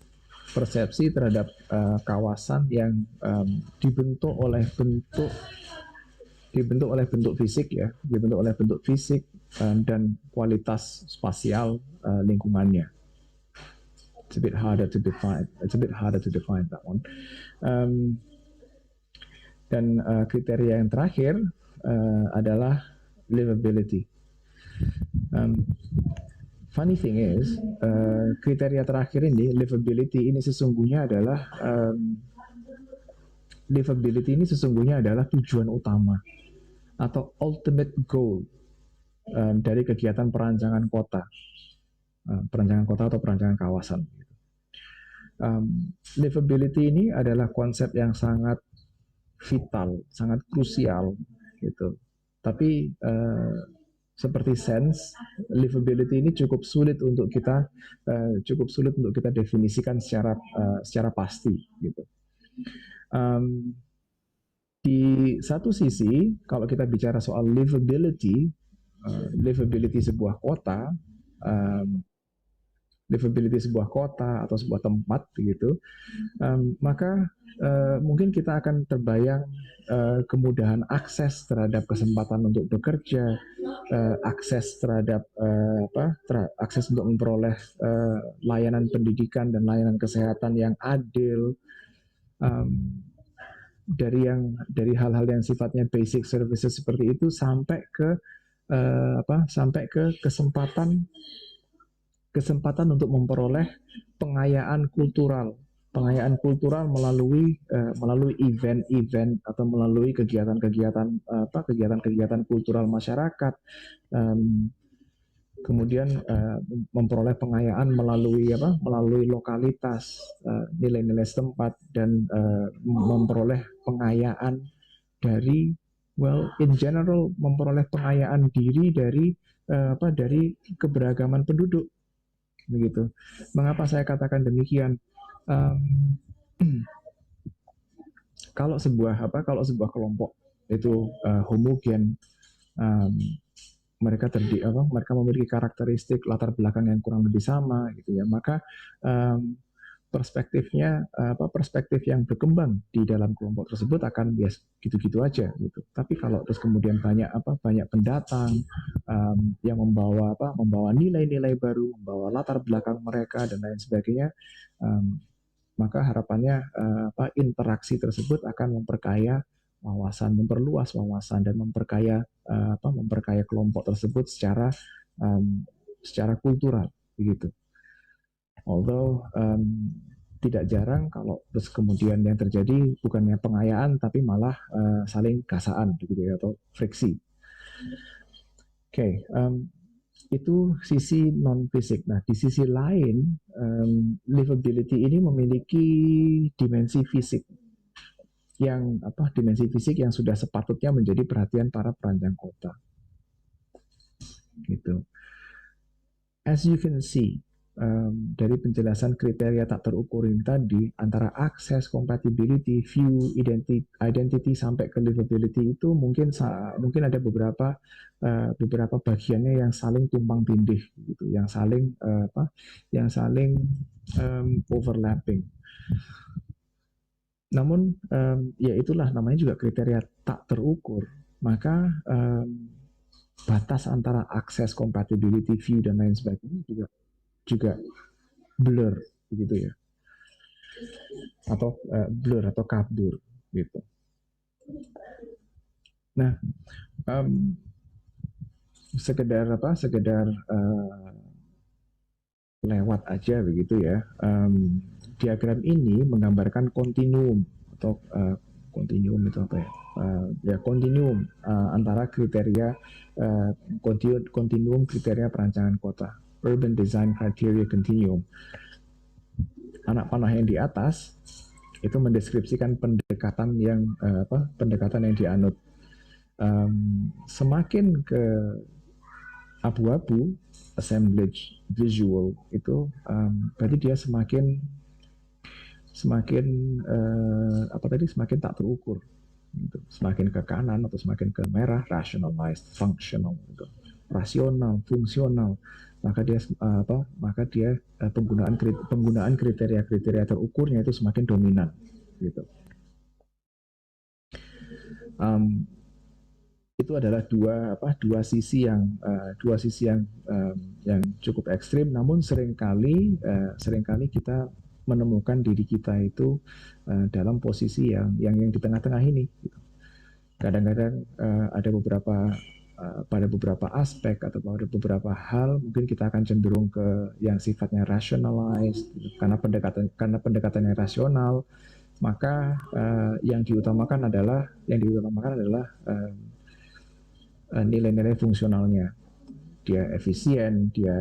terhadap kawasan yang dibentuk oleh bentuk fisik dan kualitas spasial lingkungannya. It's a bit harder to define that one. Dan kriteria yang terakhir adalah livability. Funny thing is, kriteria terakhir ini, livability ini sesungguhnya adalah tujuan utama atau ultimate goal dari kegiatan perancangan kota atau perancangan kawasan. Livability ini adalah konsep yang sangat vital, sangat krusial, gitu. Tapi seperti sense, livability ini cukup sulit untuk kita definisikan secara pasti, gitu. Di satu sisi, kalau kita bicara soal livability sebuah kota, atau sebuah tempat, begitu, maka mungkin kita akan terbayang kemudahan akses terhadap kesempatan untuk bekerja, akses terhadap akses untuk memperoleh layanan pendidikan dan layanan kesehatan yang adil, dari hal-hal yang sifatnya basic services seperti itu sampai ke kesempatan untuk memperoleh pengayaan kultural melalui event atau melalui kegiatan kultural masyarakat, kemudian memperoleh pengayaan melalui lokalitas, nilai-nilai setempat, dan memperoleh pengayaan dari in general memperoleh pengayaan diri dari keberagaman penduduk. Begitu. Mengapa saya katakan demikian? Kalau sebuah kelompok itu homogen, mereka memiliki karakteristik latar belakang yang kurang lebih sama, gitu ya, maka perspektif yang berkembang di dalam kelompok tersebut akan bias gitu-gitu aja, gitu. Tapi kalau terus kemudian banyak pendatang yang membawa nilai-nilai baru, membawa latar belakang mereka dan lain sebagainya, maka harapannya interaksi tersebut akan memperkaya wawasan, memperluas wawasan, dan memperkaya kelompok tersebut secara kultural, begitu. Although tidak jarang kalau terus kemudian yang terjadi bukannya pengayaan tapi malah saling gasaan begitu ya, atau friksi. Oke, itu sisi non fisik. Nah, di sisi lain livability ini memiliki dimensi fisik dimensi fisik yang sudah sepatutnya menjadi perhatian para perancang kota. Gitu. As you can see, dari penjelasan kriteria tak terukur ini tadi, antara akses, compatibility, view, identity sampai ke livability itu mungkin ada beberapa bagiannya yang saling tumpang tindih, gitu, yang saling overlapping. Namun ya itulah namanya juga kriteria tak terukur. Maka batas antara akses, compatibility, view dan lain sebagainya juga blur begitu ya, atau blur atau kabur gitu. Nah, sekedar lewat aja begitu ya. Diagram ini menggambarkan kontinuum atau kontinuum itu apa ya? Kontinuum antara kriteria kontinuum kriteria perancangan kota, urban design criteria continuum. Anak panah yang di atas itu mendeskripsikan pendekatan yang dianut. Semakin ke abu-abu, assemblage visual itu berarti dia semakin semakin tak terukur, gitu. Semakin ke kanan atau semakin ke merah, rationalized, functional, gitu. Rasional, fungsional, maka dia penggunaan kriteria terukurnya itu semakin dominan, gitu. Itu adalah dua sisi yang cukup ekstrim, namun seringkali kita menemukan diri kita itu dalam posisi yang di tengah-tengah ini. Kadang-kadang ada pada beberapa aspek atau pada beberapa hal mungkin kita akan cenderung ke yang sifatnya rationalized, karena pendekatannya rasional, maka yang diutamakan adalah nilai-nilai fungsionalnya. Dia efisien, dia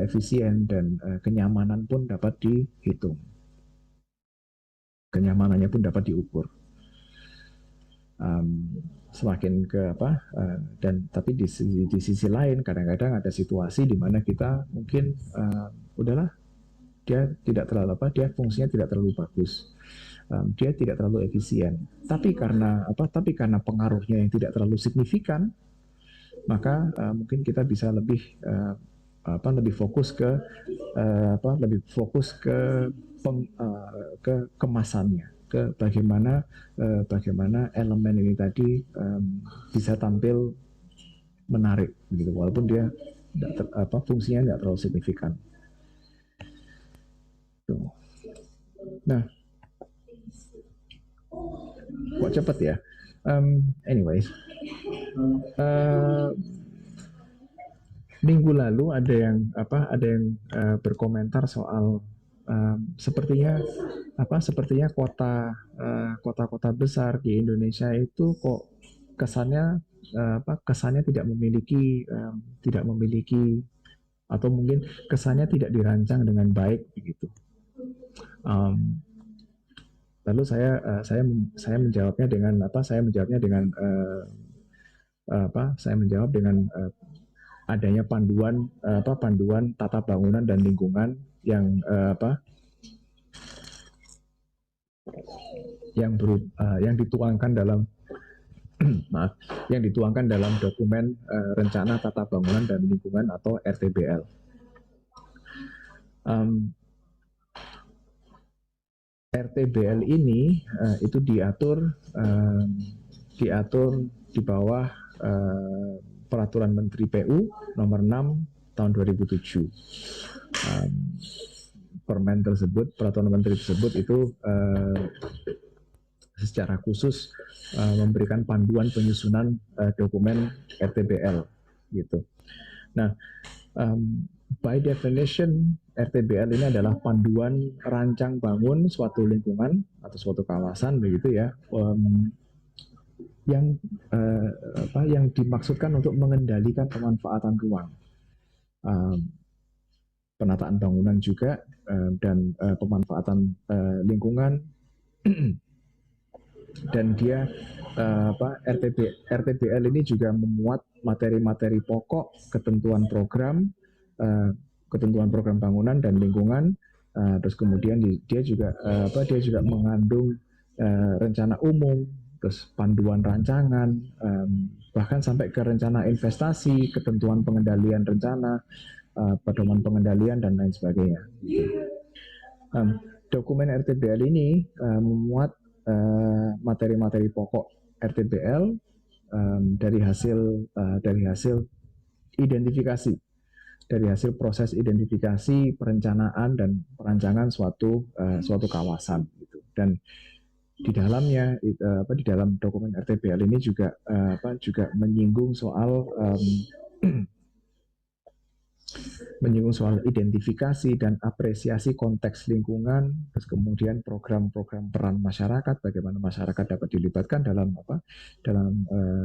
efisien, dan kenyamanan pun dapat dihitung. Kenyamanannya pun dapat diukur. Semakin ke tapi di sisi lain kadang-kadang ada situasi di mana kita mungkin udahlah, dia tidak terlalu dia fungsinya tidak terlalu bagus. Dia tidak terlalu efisien, tapi karena pengaruhnya yang tidak terlalu signifikan, maka mungkin kita bisa lebih fokus ke kemasannya, ke bagaimana elemen ini tadi bisa tampil menarik, begitu, walaupun dia fungsinya tidak terlalu signifikan. Nah, kok cepet ya? Anyways, minggu lalu ada yang berkomentar soal sepertinya kota-kota besar di Indonesia itu kok kesannya tidak memiliki atau mungkin kesannya tidak dirancang dengan baik begitu. Lalu saya menjawabnya dengan adanya panduan tata bangunan dan lingkungan yang dituangkan dalam dokumen rencana tata bangunan dan lingkungan atau RTBL. RTBL ini itu diatur di bawah Peraturan Menteri PU nomor 6 tahun 2007. Peraturan Menteri tersebut itu secara khusus memberikan panduan penyusunan dokumen RTBL, gitu. Nah, by definition, RTBL ini adalah panduan rancang bangun suatu lingkungan atau suatu kawasan begitu ya, yang yang dimaksudkan untuk mengendalikan pemanfaatan ruang, penataan bangunan juga, dan pemanfaatan lingkungan. Dan dia RTBL ini juga memuat materi-materi pokok, ketentuan program bangunan dan lingkungan, terus kemudian dia juga mengandung rencana umum, terus panduan rancangan, bahkan sampai ke rencana investasi, ketentuan pengendalian rencana, pedoman pengendalian dan lain sebagainya. Dokumen RTBL ini memuat materi-materi pokok RTBL dari hasil identifikasi, dari hasil proses identifikasi, perencanaan dan perancangan suatu kawasan gitu. Dan di dalamnya di dalam dokumen RTBL ini juga menyinggung soal identifikasi dan apresiasi konteks lingkungan, terus kemudian program-program peran masyarakat, bagaimana masyarakat dapat dilibatkan dalam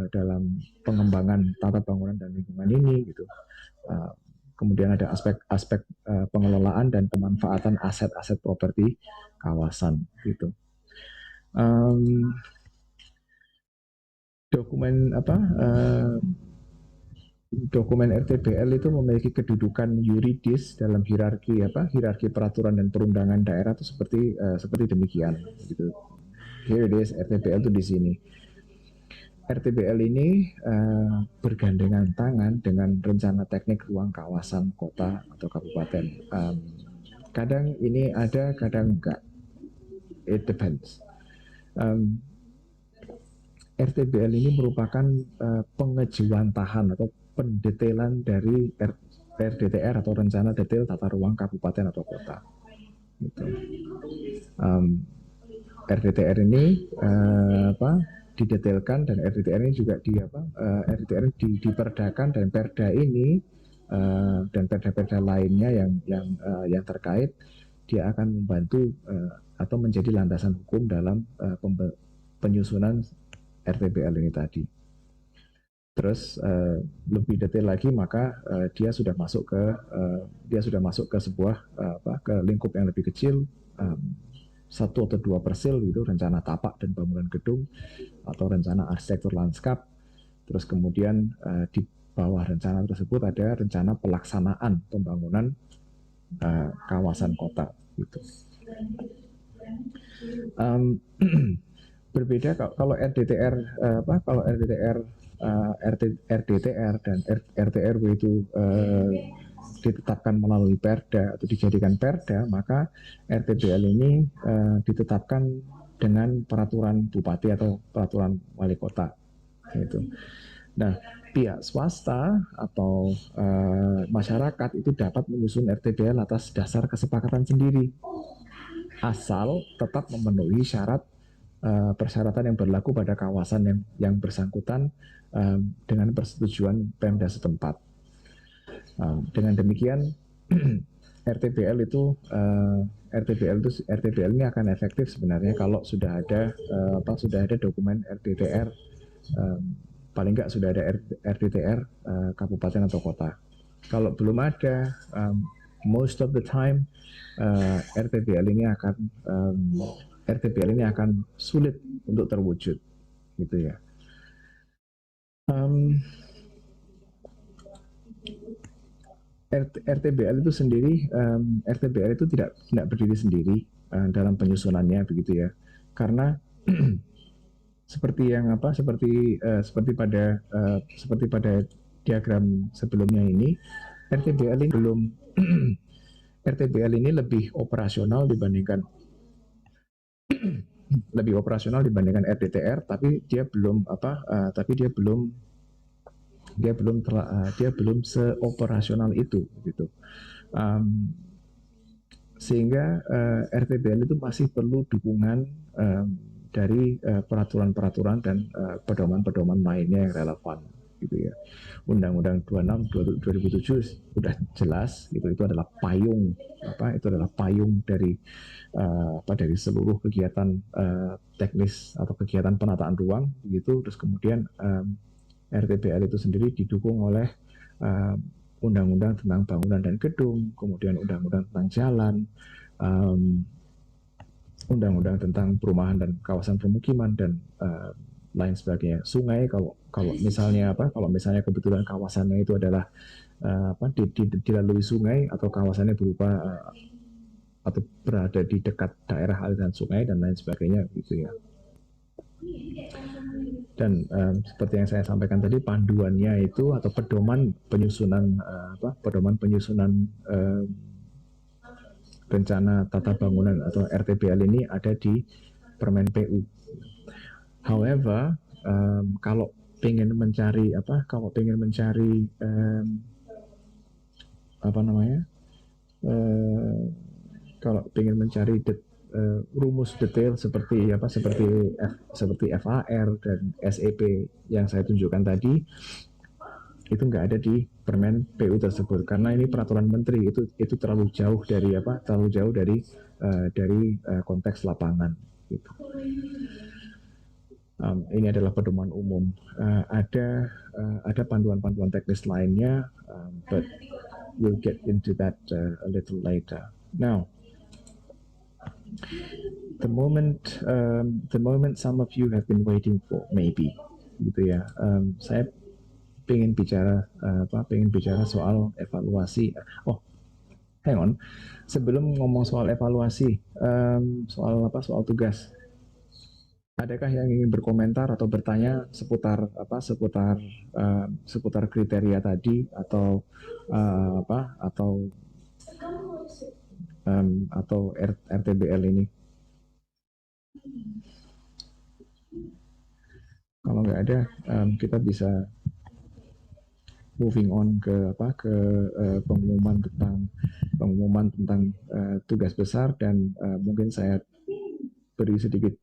dalam pengembangan tata bangunan dan lingkungan ini gitu. Kemudian ada aspek pengelolaan dan pemanfaatan aset-aset properti kawasan gitu. Dokumen RTBL itu memiliki kedudukan yuridis dalam hierarki peraturan dan perundangan daerah itu seperti demikian gitu. Here it is, RTBL itu di sini. RTBL ini bergandengan tangan dengan rencana teknik ruang kawasan kota atau kabupaten. Kadang ini ada, kadang enggak. It depends. RTBL ini merupakan pengejawantahan atau pendetailan dari RDTR atau Rencana Detail Tata Ruang Kabupaten atau Kota. Gitu. RDTR ini didetailkan, dan RDTR ini juga RDTR diperdakan, dan Perda ini dan perda-perda lainnya yang terkait, dia akan membantu atau menjadi landasan hukum dalam penyusunan RTBL ini tadi. Terus lebih detail lagi, maka dia sudah masuk ke sebuah ke lingkup yang lebih kecil, 1 atau 2 persil gitu, rencana tapak dan bangunan gedung atau rencana arsitektur lanskap. Terus kemudian di bawah rencana tersebut ada rencana pelaksanaan pembangunan kawasan kota gitu. Berbeda kalau RDTR RDTR dan RTRW itu ditetapkan melalui Perda atau dijadikan Perda, maka RTBL ini ditetapkan dengan peraturan bupati atau peraturan wali kota gitu. Nah, pihak swasta atau masyarakat itu dapat menyusun RTBL atas dasar kesepakatan sendiri, asal tetap memenuhi persyaratan yang berlaku pada kawasan yang bersangkutan dengan persetujuan Pemda setempat. Dengan demikian RTBL ini akan efektif sebenarnya kalau sudah ada dokumen RDTR, paling nggak sudah ada RDTR kabupaten atau kota. Kalau belum ada, most of the time RTBL ini akan sulit untuk terwujud, gitu ya. RTBL itu sendiri, RTBL itu tidak berdiri sendiri dalam penyusunannya, begitu ya. Karena seperti pada diagram sebelumnya ini, RTBL ini lebih operasional dibandingkan RDTR, tapi dia belum seoperasional itu gitu. Sehingga RTBL itu masih perlu dukungan dari peraturan-peraturan dan pedoman-pedoman lainnya yang relevan gitu ya. Undang-Undang 26 2007 sudah jelas gitu, itu adalah payung dari dari seluruh kegiatan teknis atau kegiatan penataan ruang gitu. Terus kemudian RTBL itu sendiri didukung oleh undang-undang tentang bangunan dan gedung, kemudian undang-undang tentang jalan, undang-undang tentang perumahan dan kawasan permukiman, dan lain sebagainya. Sungai, kalau misalnya kebetulan kawasannya itu adalah dilalui sungai, atau kawasannya berupa atau berada di dekat daerah aliran sungai dan lain sebagainya gitu ya. Dan seperti yang saya sampaikan tadi, panduannya itu atau pedoman penyusunan rencana tata bangunan atau RTBL ini ada di Permen PU. However, kalau pengen mencari kalau pengen mencari rumus detail seperti FAR dan SEP yang saya tunjukkan tadi, itu nggak ada di Permen PU tersebut, karena ini peraturan menteri, itu terlalu jauh dari konteks lapangan gitu. Ini adalah pedoman umum. Ada panduan-panduan teknis lainnya, but we'll get into that a little later. Now, the moment some of you have been waiting for, maybe, gitu ya. Saya pengen bicara soal evaluasi. Oh, hang on. Sebelum ngomong soal evaluasi, soal tugas. Adakah yang ingin berkomentar atau bertanya seputar kriteria tadi, atau RTBL ini? Kalau nggak ada, kita bisa moving on ke pengumuman tentang tugas besar, dan mungkin saya beri sedikit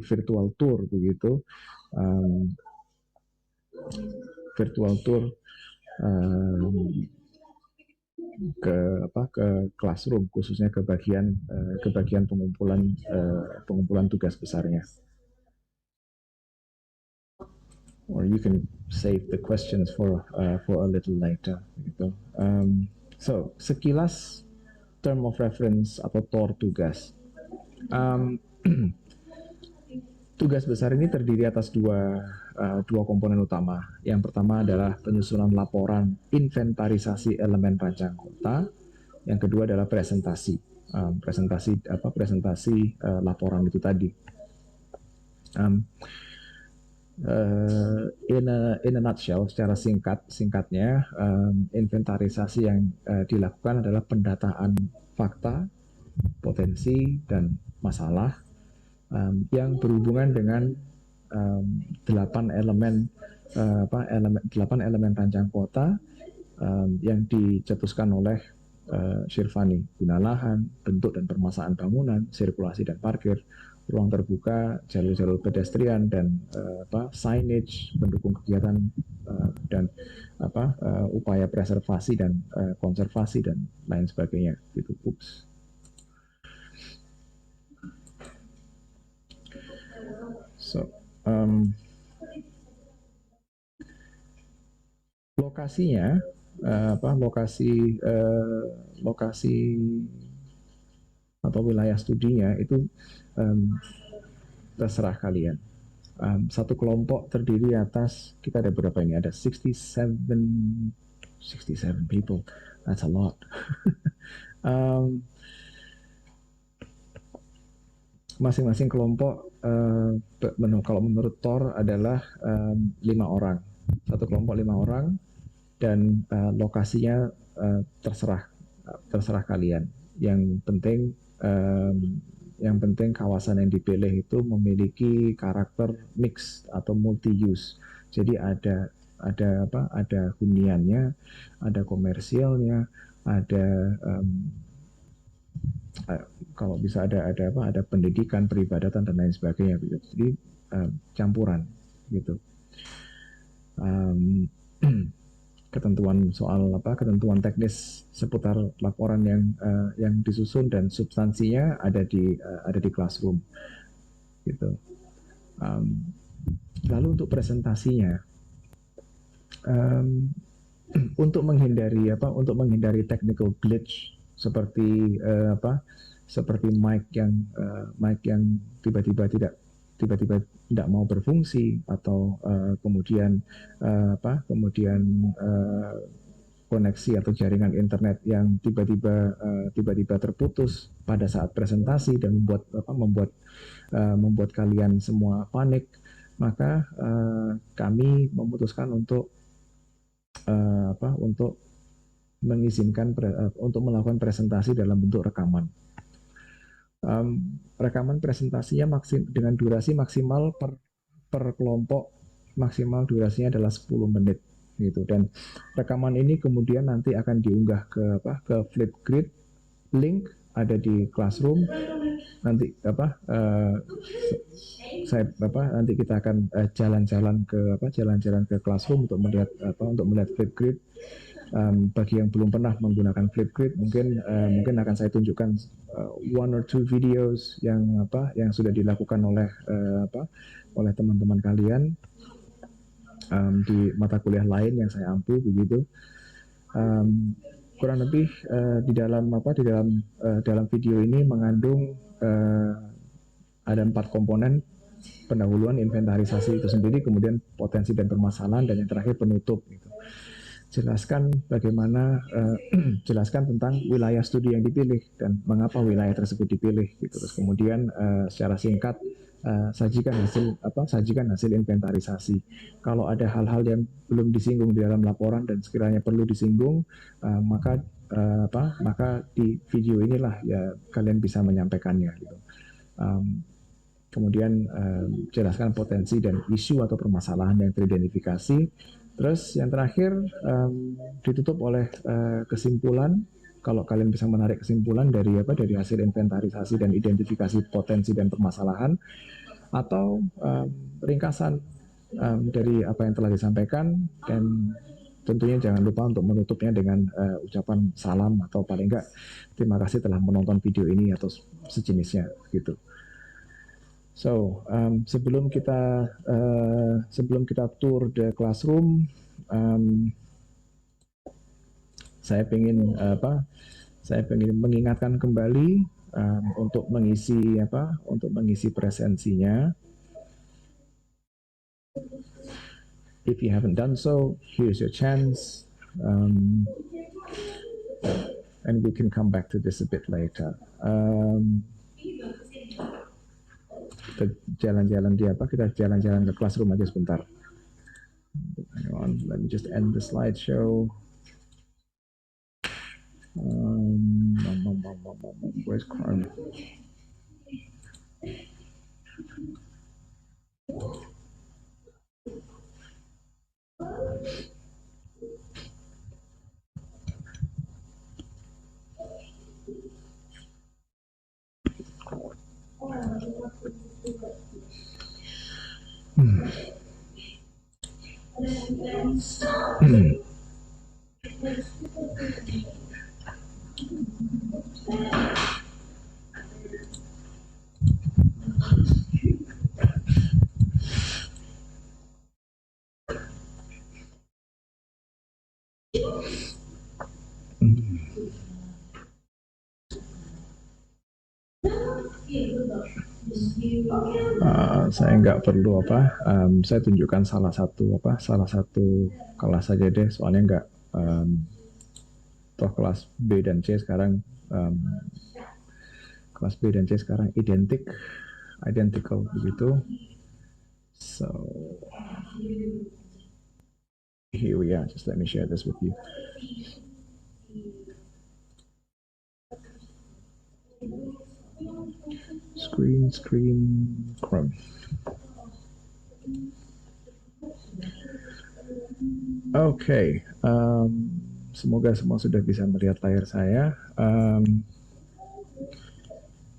virtual tour begitu, ke classroom, khususnya ke bagian pengumpulan tugas besarnya. Or you can save the questions for a little later gitu. So, sekilas term of reference atau TOR tugas. Tugas besar ini terdiri atas dua komponen utama. Yang pertama adalah penyusunan laporan inventarisasi elemen rancang kota. Yang kedua adalah presentasi laporan itu tadi. In a nutshell, secara singkatnya, inventarisasi yang dilakukan adalah pendataan fakta, potensi, dan masalah yang berhubungan dengan 8 elemen rancang kota yang dicetuskan oleh Shirvani: guna lahan, bentuk dan permasaan bangunan, sirkulasi dan parkir, ruang terbuka, jalur-jalur pedestrian, dan signage pendukung kegiatan, dan upaya preservasi dan konservasi dan lain sebagainya gitu. So, lokasinya, lokasi atau wilayah studinya itu terserah kalian. Satu kelompok terdiri atas, kita ada berapa ini? Ada 67 people. That's a lot. Masing-masing kelompok, kalau menurut TOR adalah 5 orang. Satu kelompok 5 orang, dan lokasinya terserah kalian. Yang penting kawasan yang dipilih itu memiliki karakter mix atau multi use. Jadi ada huniannya, ada komersialnya, ada kalau bisa ada pendidikan, peribadatan, dan lain sebagainya. Jadi campuran gitu. um, ketentuan soal ketentuan teknis seputar laporan yang disusun dan substansinya ada di Classroom gitu. Um, Lalu untuk presentasinya, um, untuk menghindari technical glitch seperti mic yang tiba-tiba tidak mau berfungsi, atau kemudian koneksi atau jaringan internet yang tiba-tiba terputus pada saat presentasi dan membuat kalian semua panik. Maka kami memutuskan untuk untuk melakukan presentasi dalam bentuk rekaman. Rekaman presentasinya dengan durasi maksimal per kelompok, maksimal durasinya adalah 10 menit gitu. Dan rekaman ini kemudian nanti akan diunggah ke Flipgrid. Link ada di Classroom. Nanti nanti kita akan jalan-jalan ke Classroom untuk melihat Flipgrid. Bagi yang belum pernah menggunakan Flipgrid, mungkin akan saya tunjukkan one or two videos yang sudah dilakukan oleh teman-teman kalian di mata kuliah lain yang saya ampu begitu. Kurang lebih dalam video ini mengandung ada 4 komponen: pendahuluan, inventarisasi itu sendiri, kemudian potensi dan permasalahan, dan yang terakhir penutup gitu. Jelaskan tentang wilayah studi yang dipilih dan mengapa wilayah tersebut dipilih gitu. Terus kemudian secara singkat sajikan hasil inventarisasi. Kalau ada hal-hal yang belum disinggung di dalam laporan dan sekiranya perlu disinggung, maka di video inilah ya kalian bisa menyampaikannya gitu. Kemudian jelaskan potensi dan isu atau permasalahan yang teridentifikasi. Terus yang terakhir ditutup oleh kesimpulan. Kalau kalian bisa menarik kesimpulan dari hasil inventarisasi dan identifikasi potensi dan permasalahan, atau ringkasan dari apa yang telah disampaikan, dan tentunya jangan lupa untuk menutupnya dengan ucapan salam atau paling enggak terima kasih telah menonton video ini atau sejenisnya gitu. So sebelum kita tour the classroom, saya ingin mengingatkan kembali untuk mengisi presensinya. If you haven't done so, here's your chance, and we can come back to this a bit later. Kita jalan-jalan ke classroom aja sebentar. Hang on, let me just end the slideshow. Where's Chrome? Saya nggak perlu saya tunjukkan salah satu kelas saja deh, soalnya nggak toh kelas B dan C sekarang identical begitu. So here we are. Just let me share this with you. Screen Chrome. Oke, semoga semua sudah bisa melihat layar saya.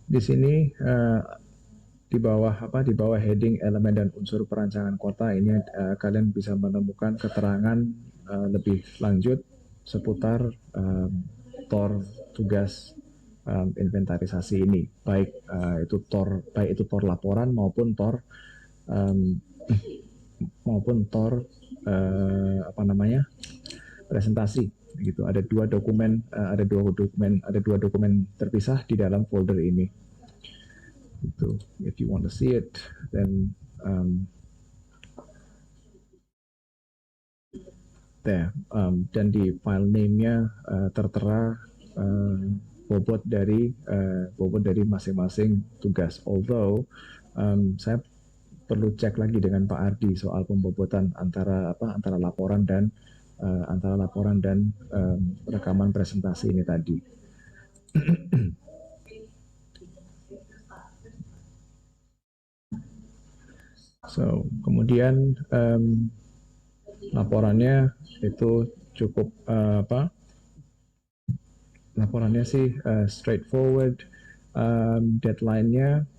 Di sini di bawah heading elemen dan unsur perancangan kota ini kalian bisa menemukan keterangan lebih lanjut seputar TOR tugas inventarisasi ini, baik itu TOR laporan um, maupun TOR apa namanya presentasi gitu. Ada dua dokumen terpisah di dalam folder ini. Gitu. If you want to see it, then there. Dan di file name-nya tertera bobot dari masing-masing tugas. Although saya perlu cek lagi dengan Pak Ardi soal pembobotan antara laporan dan rekaman presentasi ini tadi. So, kemudian laporannya itu cukup laporannya sih straightforward. Deadline-nya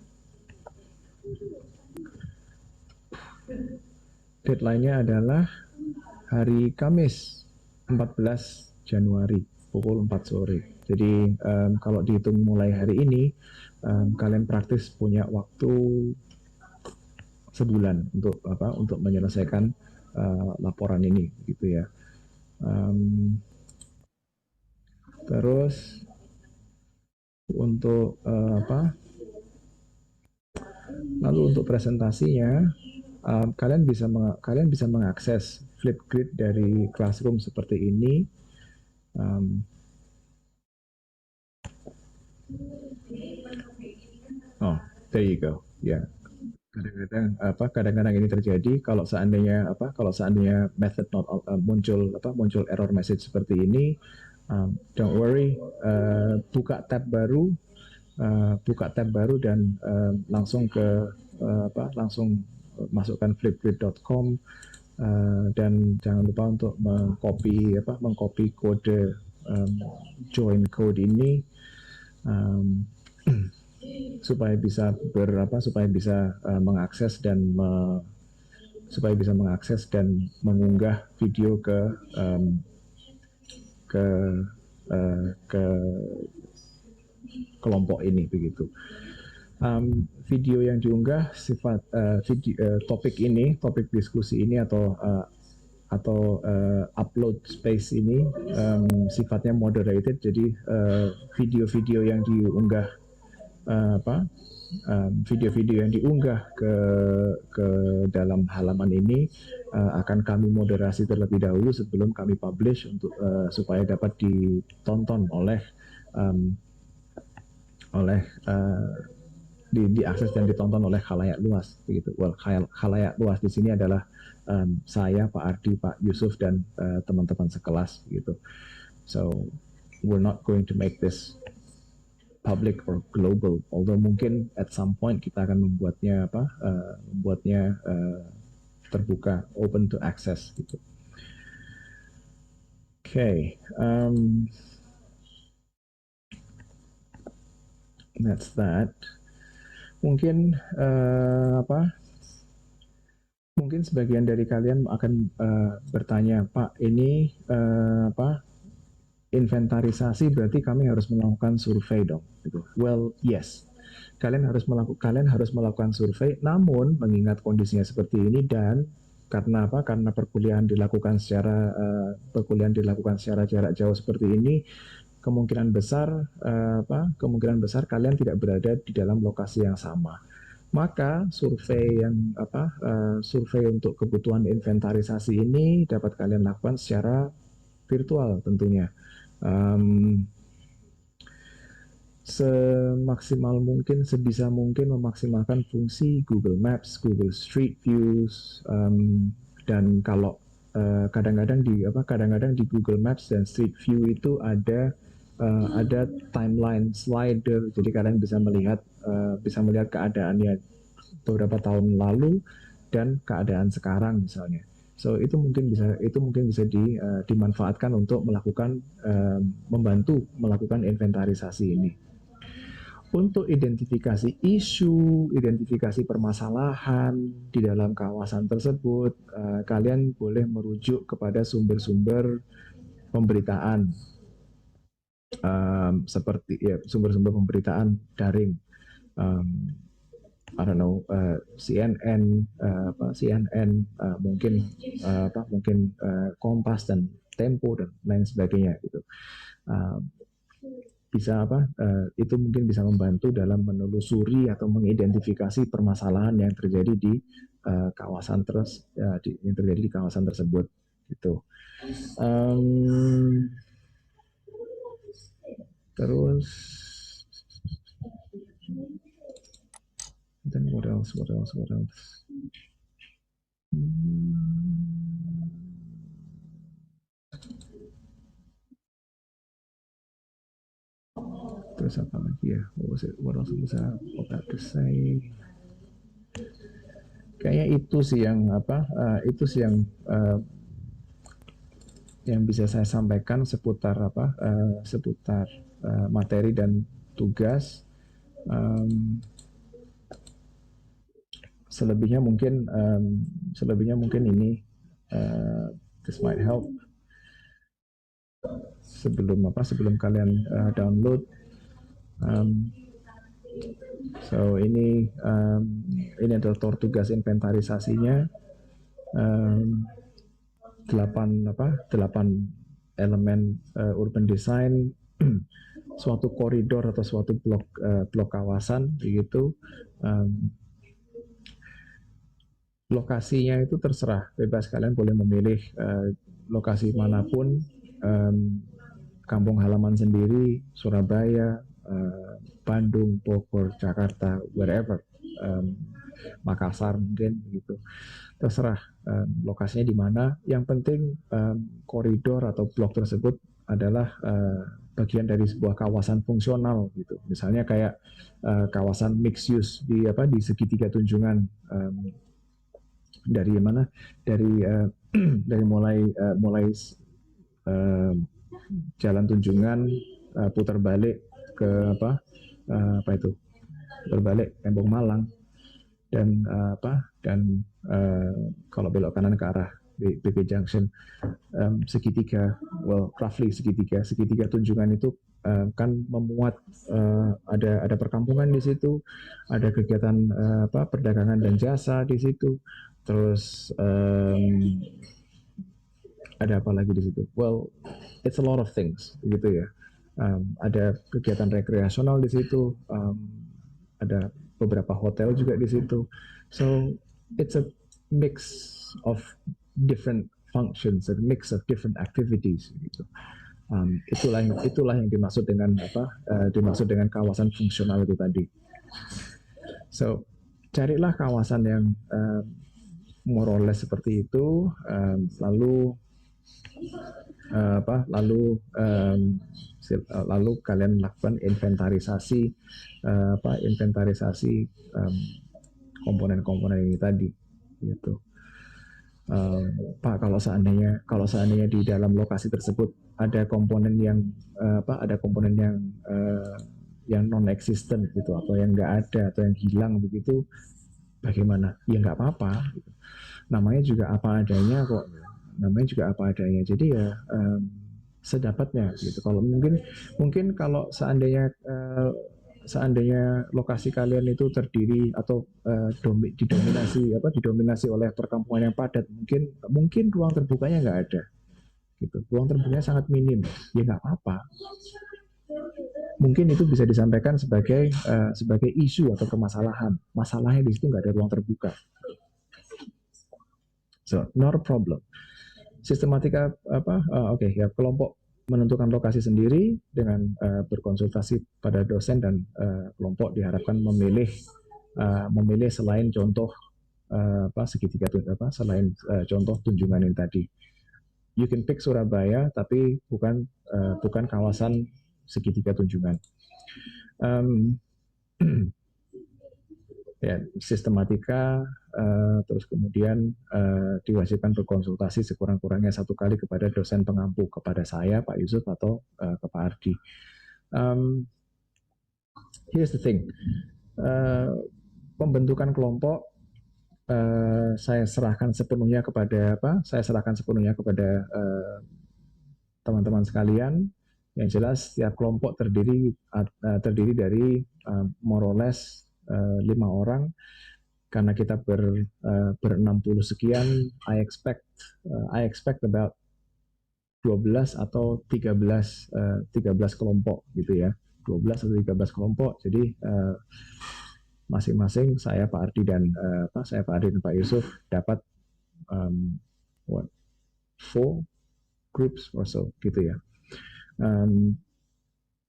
adalah hari Kamis 14 Januari pukul 4 sore. Jadi kalau dihitung mulai hari ini, kalian praktis punya waktu sebulan untuk menyelesaikan laporan ini, gitu ya. Terus untuk lalu untuk presentasinya, kalian bisa mengakses Flipgrid dari Classroom seperti ini. Oh, there you go. Ya. Yeah. Kadang-kadang ini terjadi kalau seandainya method not muncul error message seperti ini, don't worry, buka tab baru dan langsung langsung masukkan flipgrid.com dan jangan lupa untuk mengcopy kode join code ini supaya bisa mengakses dan mengunggah video ke kelompok ini, begitu. Video yang diunggah topik diskusi ini atau upload space ini sifatnya moderated, jadi video-video yang diunggah video-video yang diunggah ke dalam halaman ini akan kami moderasi terlebih dahulu sebelum kami publish supaya dapat ditonton diakses dan ditonton oleh khalayak luas, begitu. Well, khalayak luas di sini adalah saya, Pak Ardi, Pak Yusuf, dan teman-teman sekelas, begitu. So we're not going to make this public or global, although mungkin at some point kita akan membuatnya terbuka, open to access, gitu. Okay, that's that. Mungkin mungkin sebagian dari kalian akan bertanya, Pak, ini inventarisasi berarti kami harus melakukan survei dong, gitu. Well, yes, kalian harus melakukan survei, namun mengingat kondisinya seperti ini dan karena perkuliahan dilakukan secara jarak jauh seperti ini, kemungkinan besar kalian tidak berada di dalam lokasi yang sama. Maka survei untuk kebutuhan inventarisasi ini dapat kalian lakukan secara virtual tentunya. Semaksimal mungkin, sebisa mungkin memaksimalkan fungsi Google Maps, Google Street Views, dan kalau kadang-kadang di Google Maps dan Street View itu ada timeline slider, jadi kalian bisa melihat keadaannya beberapa tahun lalu dan keadaan sekarang misalnya. So itu mungkin bisa dimanfaatkan untuk membantu melakukan inventarisasi ini. Untuk identifikasi isu, identifikasi permasalahan di dalam kawasan tersebut, kalian boleh merujuk kepada sumber-sumber pemberitaan, seperti ya, sumber-sumber pemberitaan daring, um, I don't know, CNN, CNN, mungkin Kompas dan Tempo dan lain sebagainya gitu. Bisa itu mungkin bisa membantu dalam menelusuri atau mengidentifikasi permasalahan yang terjadi di kawasan yang terjadi di kawasan tersebut gitu. Terus then what else? Terus apa lagi ya? What else was I about to say? Kayaknya itu sih yang bisa saya sampaikan seputar materi dan tugas. Selebihnya mungkin ini this might help sebelum kalian download. So ini adalah tugas inventarisasinya. 8 elemen urban design, suatu koridor atau suatu blok kawasan begitu. Lokasinya itu terserah, bebas, kalian boleh memilih lokasi manapun, kampung halaman sendiri, Surabaya, Bandung, Bogor, Jakarta, wherever, Makassar mungkin begitu. Terserah lokasinya di mana. Yang penting koridor atau blok tersebut adalah bagian dari sebuah kawasan fungsional gitu. Misalnya kayak kawasan mixed use di segitiga Tunjungan, dari mana? Dari mulai Jalan Tunjungan, putar balik ke putar balik Tembong Malang, dan kalau belok kanan ke arah BP Junction, roughly segitiga Tunjungan itu kan memuat ada perkampungan di situ, ada kegiatan perdagangan dan jasa di situ, terus ada apa lagi di situ? Well, it's a lot of things gitu ya. Ada kegiatan rekreasional di situ, ada beberapa hotel juga di situ. So it's a mix of different functions, a mix of different activities gitu. Itulah yang dimaksud dengan kawasan fungsional itu tadi. So carilah kawasan yang more or less seperti itu, lalu kalian lakukan inventarisasi komponen-komponen ini tadi gitu. Pak, kalau seandainya di dalam lokasi tersebut ada komponen yang yang non existent gitu, atau yang nggak ada atau yang hilang begitu, bagaimana? Ya nggak apa-apa. Gitu. Namanya juga apa adanya kok. Jadi ya sedapatnya gitu. Kalau mungkin kalau seandainya lokasi kalian itu terdiri atau didominasi oleh perkampungan yang padat, mungkin ruang terbukanya nggak ada gitu. Ruang terbukanya sangat minim, ya nggak apa-apa. Mungkin itu bisa disampaikan sebagai isu atau permasalahan. Masalahnya di situ nggak ada ruang terbuka. So, not a problem. Sistematika kelompok menentukan lokasi sendiri dengan berkonsultasi pada dosen, dan kelompok diharapkan memilih selain contoh selain contoh Tunjungan ini tadi. You can pick Surabaya, tapi bukan kawasan segitiga Tunjungan. Ya, sistematika, terus kemudian diwajibkan berkonsultasi sekurang-kurangnya 1 kali kepada dosen pengampu, kepada saya Pak Yusuf atau ke Pak Ardi. here's the thing. Uh, Pembentukan kelompok saya serahkan sepenuhnya kepada apa? Saya serahkan sepenuhnya kepada teman-teman sekalian. Yang jelas setiap kelompok terdiri dari more or less 5 orang. Karena kita ber 60 sekian, I expect about 12 atau 13 kelompok gitu ya. 12 atau 13 kelompok. Jadi masing-masing saya Pak Ardi dan Pak Yusuf dapat what 4 groups or so gitu ya.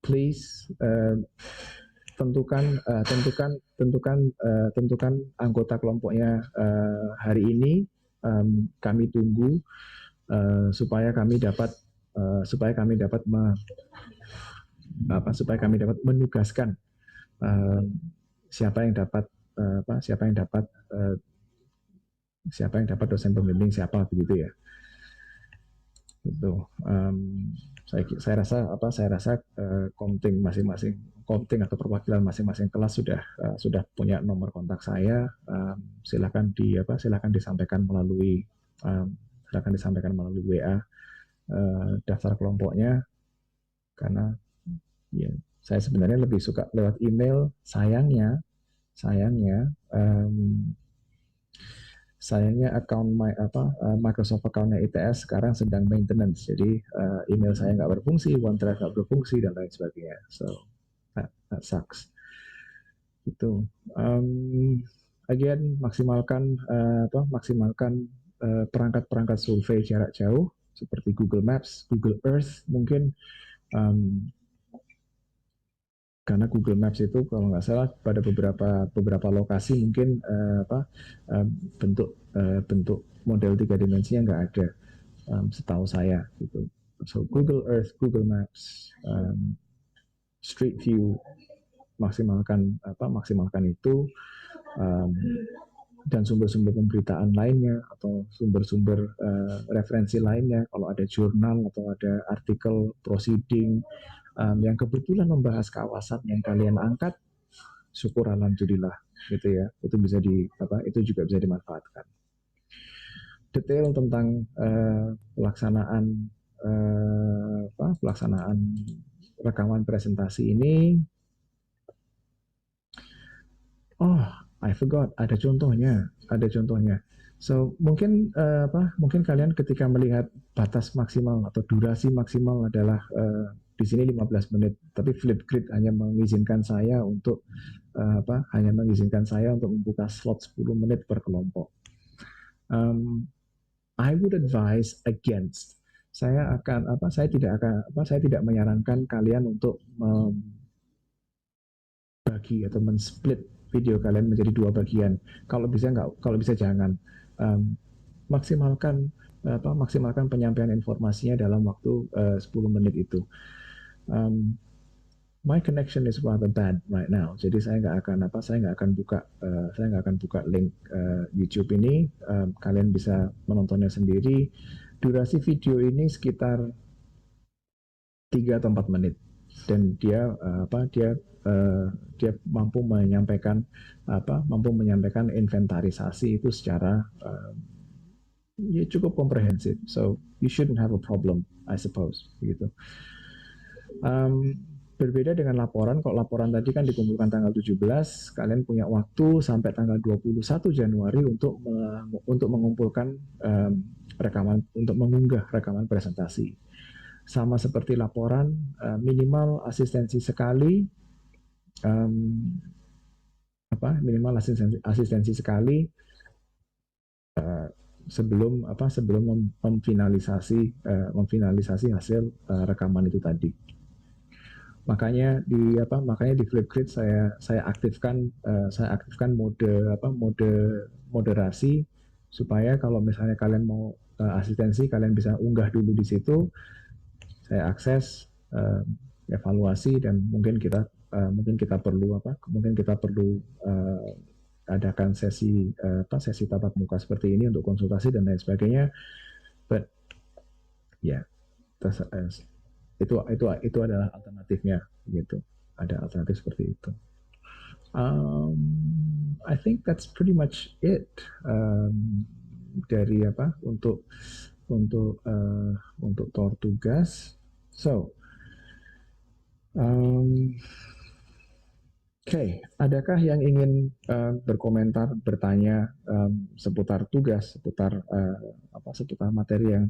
Please tentukan anggota kelompoknya hari ini. Kami tunggu supaya kami dapat menugaskan siapa yang dapat dosen pembimbing siapa begitu ya. Itu saya rasa komting atau perwakilan masing-masing kelas sudah punya nomor kontak saya. Silakan disampaikan melalui WA daftar kelompoknya, karena ya saya sebenarnya lebih suka lewat email. Sayangnya Microsoft account-nya ITS sekarang sedang maintenance, jadi email saya nggak berfungsi, OneDrive nggak berfungsi dan lain sebagainya. So that sucks. Gitu. Again, maksimalkan perangkat-perangkat survei jarak jauh seperti Google Maps, Google Earth mungkin. Karena Google Maps itu kalau nggak salah pada beberapa lokasi mungkin bentuk model 3 dimensinya nggak ada, setahu saya gitu. So Google Earth, Google Maps, Street View, maksimalkan itu, dan sumber-sumber pemberitaan lainnya atau sumber-sumber referensi lainnya. Kalau ada jurnal atau ada artikel proceeding yang kebetulan membahas kawasan yang kalian angkat, syukur alhamdulillah gitu ya. Itu juga bisa dimanfaatkan. Detail tentang pelaksanaan rekaman presentasi ini. Oh, I forgot, ada contohnya. So mungkin kalian ketika melihat batas maksimal atau durasi maksimal adalah di sini 15 menit, tapi Flipgrid hanya mengizinkan saya untuk membuka slot 10 menit per kelompok. I would advise against. Saya tidak menyarankan kalian untuk membagi atau men-split video kalian menjadi 2 bagian. Kalau bisa jangan. Maksimalkan penyampaian informasinya dalam waktu 10 menit itu. My connection is rather bad right now, jadi saya nggak akan buka link YouTube ini. Kalian bisa menontonnya sendiri. Durasi video ini sekitar 3 atau 4 menit, dan dia mampu menyampaikan inventarisasi itu secara cukup komprehensif. So you shouldn't have a problem, I suppose, begitu. Berbeda dengan laporan. Kalau laporan tadi kan dikumpulkan tanggal 17, kalian punya waktu sampai tanggal 21 Januari untuk mengumpulkan untuk mengunggah rekaman presentasi. Sama seperti laporan, minimal asistensi sekali, sebelum memfinalisasi hasil rekaman itu tadi. Makanya di Flipgrid saya aktifkan mode moderasi, supaya kalau misalnya kalian mau asistensi, kalian bisa unggah dulu di situ. Saya akses, evaluasi, dan mungkin kita perlu adakan sesi tatap muka seperti ini untuk konsultasi dan lain sebagainya. But ya, itu adalah alternatifnya gitu. Ada alternatif seperti itu. I think that's pretty much it dari apa untuk tour tugas. So, um, Oke, adakah yang ingin berkomentar, bertanya seputar tugas, seputar materi yang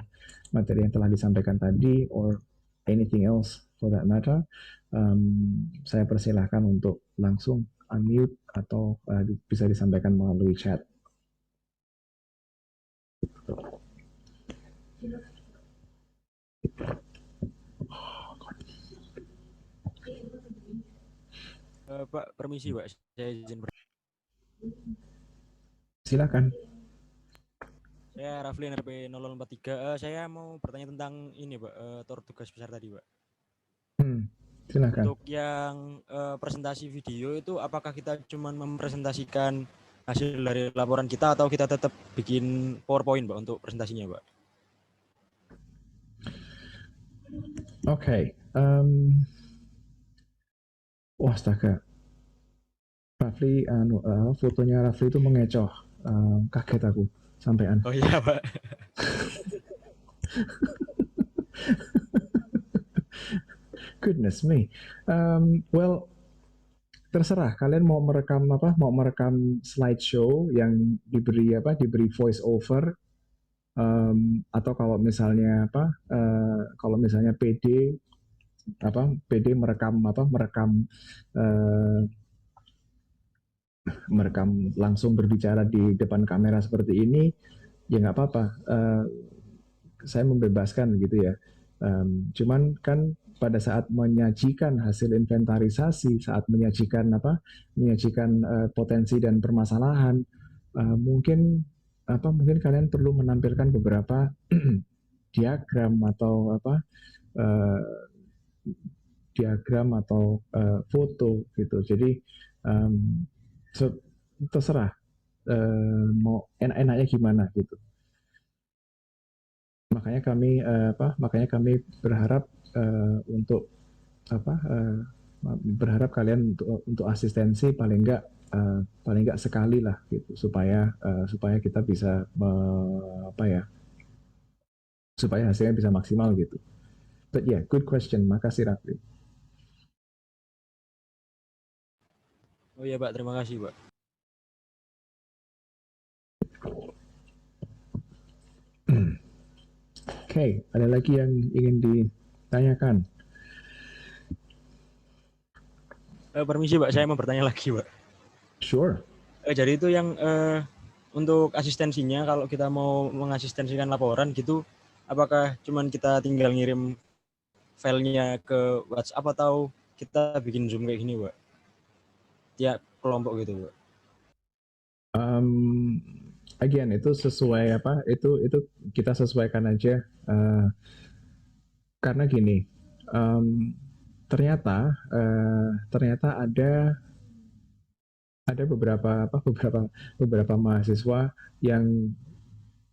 telah disampaikan tadi, or anything else for that matter? Saya persilahkan untuk langsung unmute atau bisa disampaikan melalui chat.
Pak, permisi Pak, saya izin
Silakan.
saya Rafli NRP 0043. Saya mau bertanya tentang ini Pak, tour tugas besar tadi Pak.
Silakan.
Untuk yang presentasi video itu apakah kita cuma mempresentasikan hasil dari laporan kita atau kita tetap bikin PowerPoint Pak untuk presentasinya Pak?
Oke. Wah, astaga. Rafli, fotonya Rafli itu mengecoh. Kaget aku, sampean.
Oh iya Pak.
Goodness me. Well, terserah kalian mau merekam apa, mau merekam slideshow yang diberi voice over, atau kalau misalnya kalau misalnya PD merekam langsung berbicara di depan kamera seperti ini, ya nggak apa-apa. Saya membebaskan gitu ya. Cuman kan pada saat menyajikan hasil inventarisasi, saat menyajikan potensi dan permasalahan, mungkin kalian perlu menampilkan beberapa diagram atau uh, foto gitu. Jadi terserah mau enak-enaknya gimana gitu. Makanya kami berharap untuk berharap kalian untuk asistensi paling enggak sekali lah gitu, supaya kita bisa supaya hasilnya bisa maksimal gitu. But yeah, good question. Makasih Raffi.
Oh iya Pak, terima kasih Pak.
Oke, ada lagi yang ingin ditanyakan?
Permisi Pak, saya mau bertanya lagi Pak.
Sure.
Jadi itu yang untuk asistensinya kalau kita mau mengasistensikan laporan gitu, apakah cuman kita tinggal ngirim filenya ke WhatsApp atau kita bikin Zoom kayak gini, Pak? Tiap kelompok gitu, Pak.
Again, itu sesuai itu kita sesuaikan aja, karena gini, ternyata ada beberapa mahasiswa yang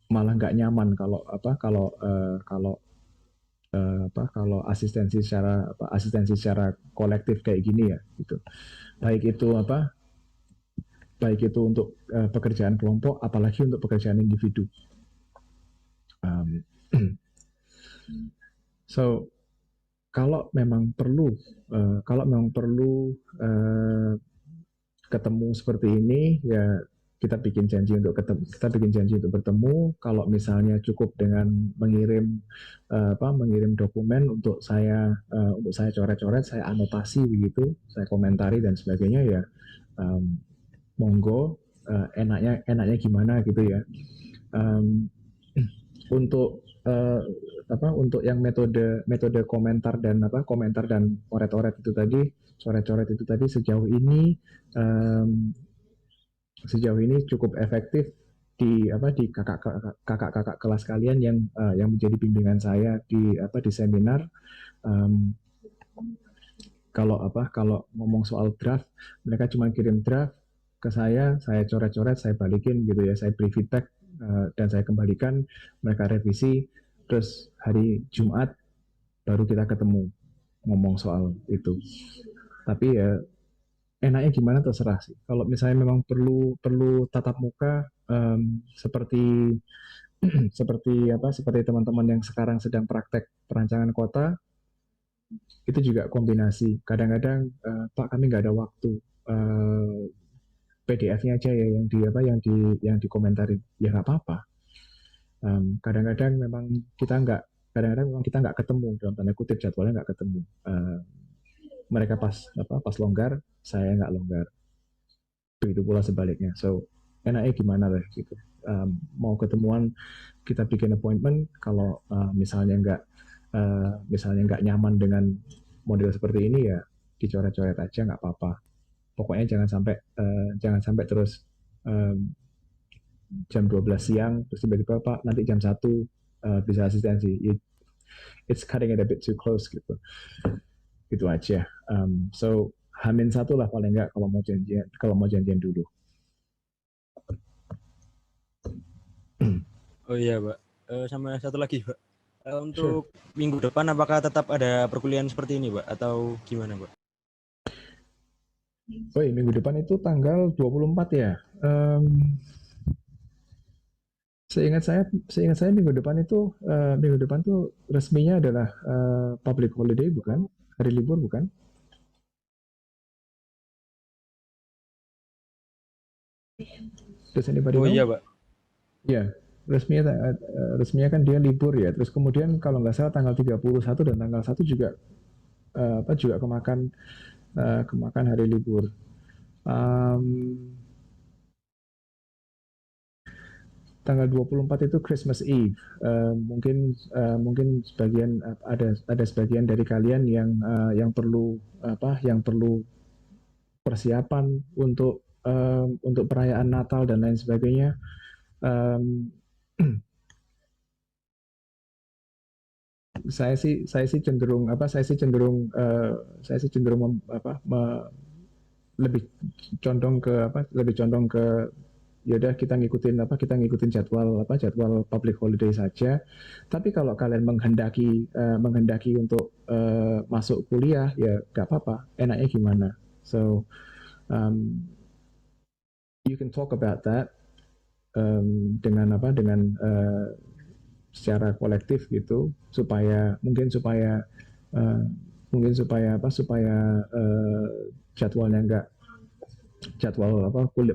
malah nggak nyaman kalau asistensi secara kolektif kayak gini ya gitu. Baik itu untuk pekerjaan kelompok, apalagi untuk pekerjaan individu. So kalau memang perlu ketemu seperti ini, ya kita bikin janji untuk bertemu. Kalau misalnya cukup dengan mengirim dokumen untuk saya coret-coret, saya anotasi begitu, saya komentari dan sebagainya, ya monggo. Enaknya gimana gitu ya. Untuk untuk yang metode komentar dan coret-coret itu tadi sejauh ini cukup efektif di kakak-kakak kelas kalian yang menjadi bimbingan saya di seminar. Kalau ngomong soal draft, mereka cuma kirim draft ke saya coret-coret, saya balikin gitu ya, saya beri feedback, dan saya kembalikan, mereka revisi, terus hari Jumat baru kita ketemu ngomong soal itu. Tapi ya enaknya gimana terserah sih. Kalau misalnya memang perlu tatap muka, seperti seperti teman-teman yang sekarang sedang praktek perancangan kota, itu juga kombinasi. Kadang-kadang, Pak kami nggak ada waktu, PDF-nya aja ya yang dikomentarin. Ya nggak apa-apa. Kadang-kadang memang kita nggak kadang-kadang memang kita nggak ketemu, dalam tanda kutip jadwalnya nggak ketemu. Mereka pas longgar, saya nggak longgar. Begitu pula sebaliknya. So enaknya gimana lah gitu. Mau ketemuan kita bikin appointment, kalau misalnya nggak nyaman dengan model seperti ini, ya dicoret-coret aja nggak apa-apa. Pokoknya jangan sampai terus, um, jam 12 siang terus tiba-tiba Pak nanti jam 1 bisa asistensi. It's cutting it a bit too close gitu. Gitu aja. So Hamin satu lah paling nggak kalau mau janjian dulu.
Oh iya, Pak. Sama satu lagi, Pak.
Sure.
Untuk minggu depan apakah tetap ada perkuliahan seperti ini, Pak? Atau gimana, Pak?
Oh, minggu depan itu tanggal 24 ya. Seingat saya minggu depan tuh resminya adalah public holiday, bukan? Hari libur, bukan? Does anybody
Oh
know?
iya, Pak.
Ya, resminya kan dia libur ya. Terus kemudian kalau nggak salah tanggal 31 dan tanggal 1 juga, juga kemakan hari libur. Um, Tanggal 24 itu Christmas Eve. Mungkin ada sebagian dari kalian yang perlu persiapan untuk perayaan Natal dan lain sebagainya. Um, saya sih cenderung lebih condong ke yaudah kita ngikutin jadwal public holiday saja. Tapi kalau kalian menghendaki untuk masuk kuliah, ya nggak apa-apa. Enaknya gimana? So um, you can talk about that, secara kolektif gitu, uh, supaya jadwalnya nggak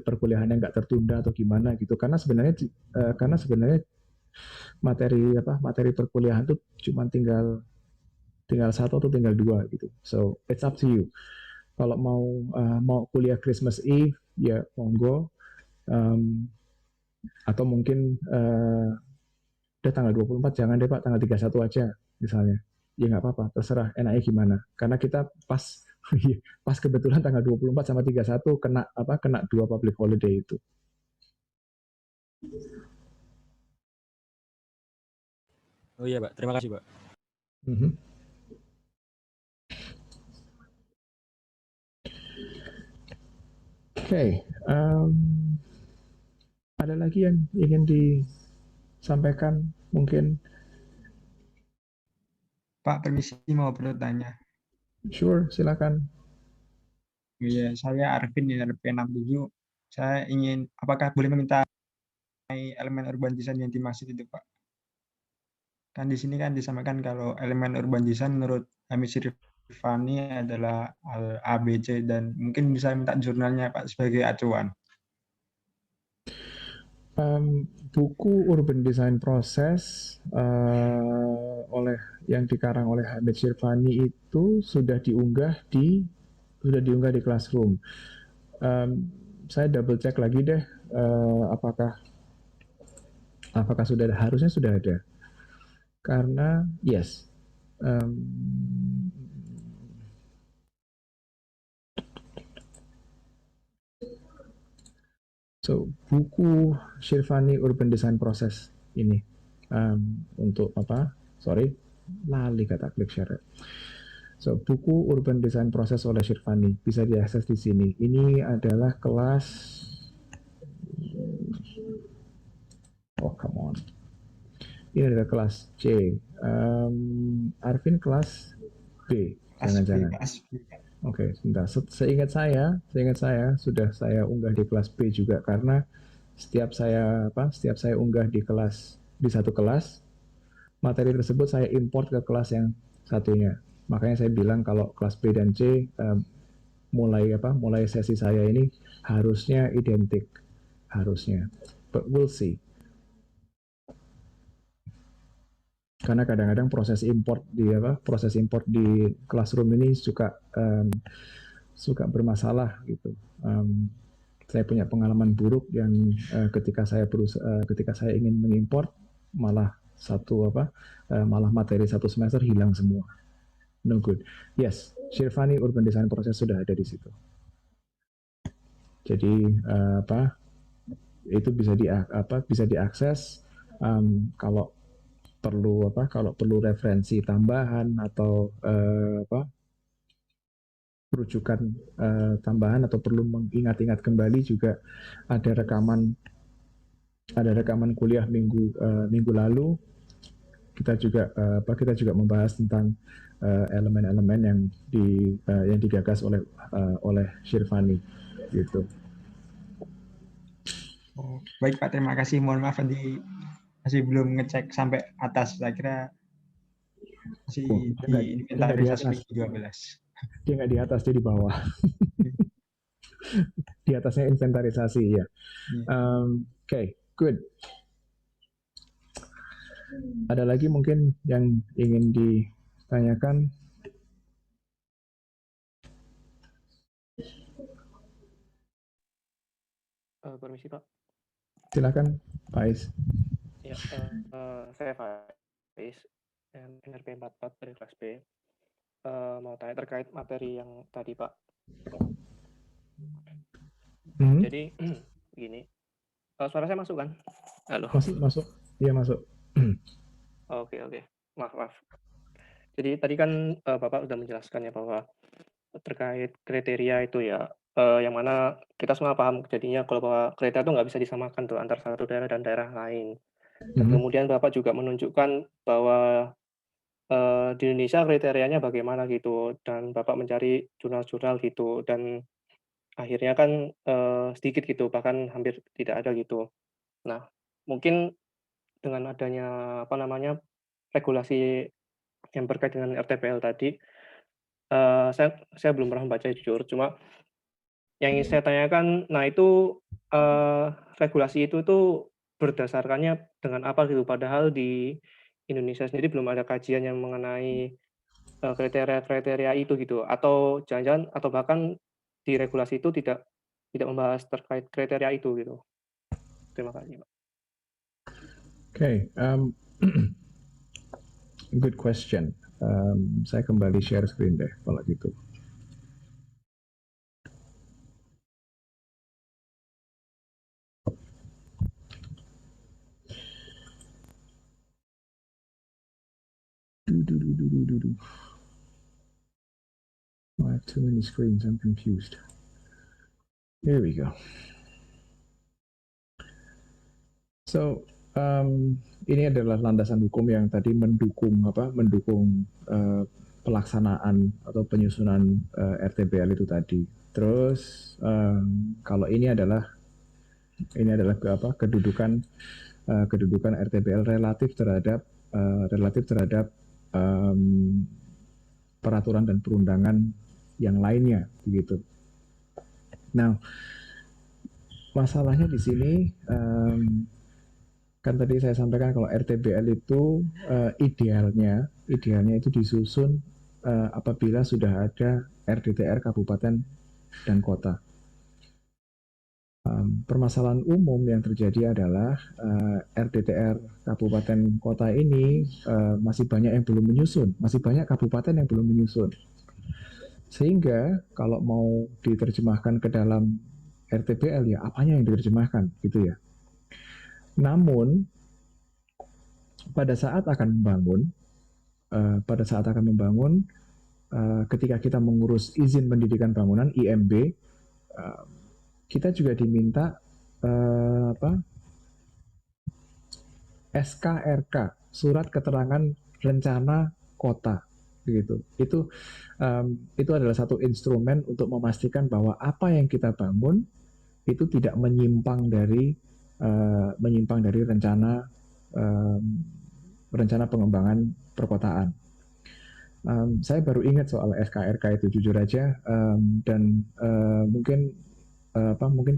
perkuliahannya nggak tertunda atau gimana gitu, karena sebenarnya materi perkuliahan tuh cuma tinggal tinggal satu atau tinggal dua gitu. So it's up to you. Kalau mau kuliah Christmas Eve, ya monggo. um, atau mungkin udah tanggal 24 jangan deh Pak, tanggal 31 aja misalnya. Ya nggak apa-apa, terserah enaknya gimana. Karena kita pas pas kebetulan tanggal 24 sama 31 kena dua public holiday itu.
Oh iya, Pak. Terima kasih, Pak.
Mhm. Oke, ada lagi yang ingin disampaikan mungkin?
Pak, permisi mau bertanya.
Sure, silakan.
Iya, saya Arvin di RP 67. Saya ingin, apakah boleh meminta elemen urban design yang dimaksud itu, Pak? Kan di sini kan disampaikan kalau elemen urban design menurut Hamid Rifani adalah A, B, C, dan mungkin bisa minta jurnalnya, Pak, sebagai acuan.
Buku Urban Design Process, yang dikarang oleh Hamid Shirvani itu sudah diunggah di Classroom. Saya double check lagi deh, apakah sudah ada, harusnya sudah ada, karena yes. So buku Shirvani Urban Design Process ini, untuk apa? Sorry, lali kata klik share. So buku Urban Design Process oleh Shirvani bisa diakses di sini. Ini adalah kelas. Oh come on. Ini adalah kelas C. Arvin kelas B.
Kelas B,
Jangan-jangan.
kelas B.
Oke, sebentar. Seingat saya sudah saya unggah di kelas B juga karena setiap saya unggah di satu kelas, materi tersebut saya import ke kelas yang satunya. Makanya saya bilang kalau kelas B dan C mulai sesi saya ini harusnya identik, harusnya. But we'll see. Karena kadang-kadang proses import di classroom ini suka bermasalah gitu. Saya punya pengalaman buruk yang ketika saya ingin mengimport malah malah materi satu semester hilang semua. No good. Yes, Shirvani Urban Design Process sudah ada di situ. Jadi itu bisa diakses kalau perlu referensi tambahan atau rujukan tambahan atau perlu mengingat-ingat kembali juga ada rekaman kuliah minggu lalu. Kita juga membahas tentang elemen-elemen yang digagas oleh Shirvani gitu.
Oh, baik Pak, terima kasih. Mohon maaf tadi masih belum ngecek sampai atas. Saya kira masih di inventarisasi minggu 12.
Dia nggak di atas, dia di bawah. Di atasnya inventarisasi ya. Oke, good. Ada lagi mungkin yang ingin ditanyakan?
Permisi Pak.
Silakan, Pak Is.
Ya, saya Faiz, NRP 44 dari kelas B. Mau tanya terkait materi yang tadi Pak. Jadi begini, suara saya masuk kan? Halo.
Masuk. Iya masuk.
Oke. Maaf. Jadi tadi kan Bapak sudah menjelaskan ya bahwa terkait kriteria itu ya, yang mana kita semua paham jadinya kalau bahwa kriteria itu nggak bisa disamakan tuh antar satu daerah dan daerah lain. Dan kemudian Bapak juga menunjukkan bahwa di Indonesia kriterianya bagaimana gitu, dan Bapak mencari jurnal-jurnal gitu, dan akhirnya kan sedikit gitu, bahkan hampir tidak ada gitu. Nah, mungkin dengan adanya regulasi yang berkait dengan RTPL tadi, saya belum pernah membaca jujur, cuma yang ingin saya tanyakan, nah itu regulasi itu tuh berdasarkannya dengan apa gitu? Padahal di Indonesia sendiri belum ada kajian yang mengenai kriteria-kriteria itu gitu, atau jangan-jangan atau bahkan di regulasi itu tidak membahas terkait kriteria itu gitu. Terima kasih, Pak.
Okay, good question. Saya kembali share screen deh kalau gitu. I have too many screens, I'm confused. Here we go. So, ini adalah landasan hukum yang tadi mendukung pelaksanaan atau penyusunan RTPL itu tadi. Terus kalau ini adalah kedudukan RTPL relatif terhadap peraturan dan perundangan yang lainnya begitu. Nah, masalahnya di sini kan tadi saya sampaikan kalau RTPL itu idealnya itu disusun apabila sudah ada RDTR kabupaten dan kota. Permasalahan umum yang terjadi adalah RDTR kabupaten kota ini masih banyak yang belum menyusun, masih banyak kabupaten yang belum menyusun. Sehingga kalau mau diterjemahkan ke dalam RTPL ya apanya yang diterjemahkan gitu ya. Namun pada saat akan membangun, ketika kita mengurus izin pendidikan bangunan IMB, kita juga diminta SKRK, surat keterangan rencana kota. begitu. Itu adalah satu instrumen untuk memastikan bahwa apa yang kita bangun itu tidak menyimpang dari rencana pengembangan perkotaan. Saya baru ingat soal SKRK itu, jujur aja, dan mungkin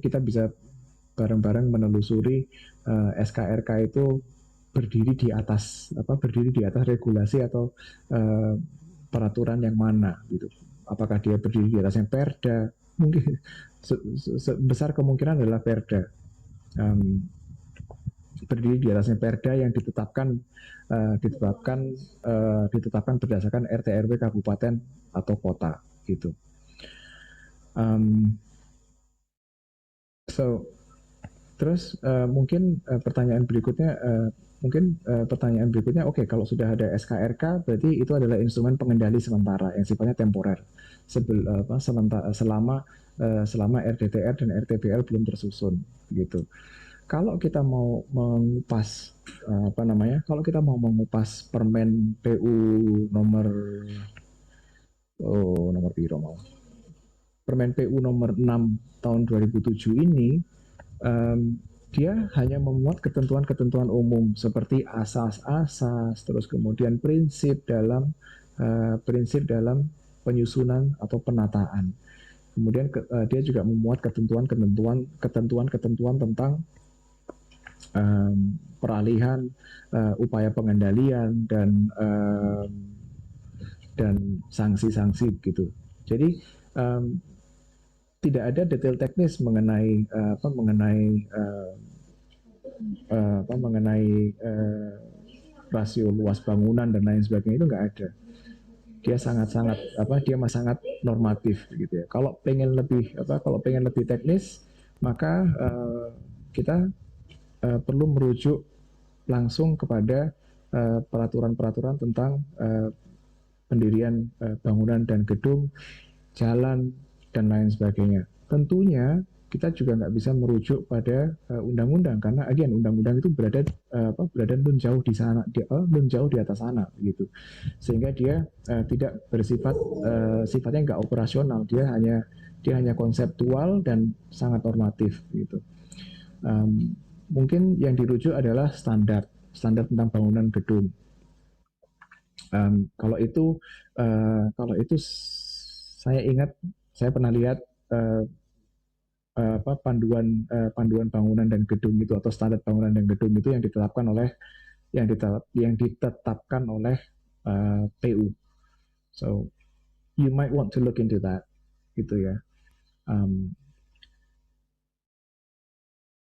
kita bisa bareng-bareng menelusuri SKRK itu berdiri di atas regulasi atau peraturan yang mana gitu. Apakah dia berdiri di atas yang Perda? Mungkin besar kemungkinan adalah Perda. Berdiri di atasnya Perda yang ditetapkan berdasarkan RT RW kabupaten atau kota gitu. Terus mungkin pertanyaan berikutnya oke, kalau sudah ada SKRK berarti itu adalah instrumen pengendali sementara yang sifatnya temporer selama RDTR dan RTBL belum tersusun gitu. Kalau kita mau mengupas Permen PU nomor Permen PU nomor 6 tahun 2007 ini, dia hanya memuat ketentuan-ketentuan umum seperti asas-asas, terus kemudian prinsip dalam penyusunan atau penataan. Kemudian dia juga memuat ketentuan-ketentuan tentang peralihan, upaya pengendalian dan sanksi-sanksi gitu. Jadi tidak ada detail teknis mengenai rasio luas bangunan dan lain sebagainya, itu nggak ada. Dia sangat normatif gitu ya. Kalau pengen lebih teknis, maka kita perlu merujuk langsung kepada peraturan-peraturan tentang pendirian bangunan dan gedung, jalan dan lain sebagainya. Tentunya kita juga nggak bisa merujuk pada undang-undang karena undang-undang itu berada nun jauh di sana, nun jauh di atas sana gitu. Sehingga dia tidak sifatnya nggak operasional, dia hanya konseptual dan sangat normatif gitu. Mungkin yang dirujuk adalah standar tentang bangunan gedung. Kalau itu saya ingat saya pernah lihat panduan bangunan dan gedung itu atau standar bangunan dan gedung itu yang ditetapkan oleh PU. So you might want to look into that gitu ya.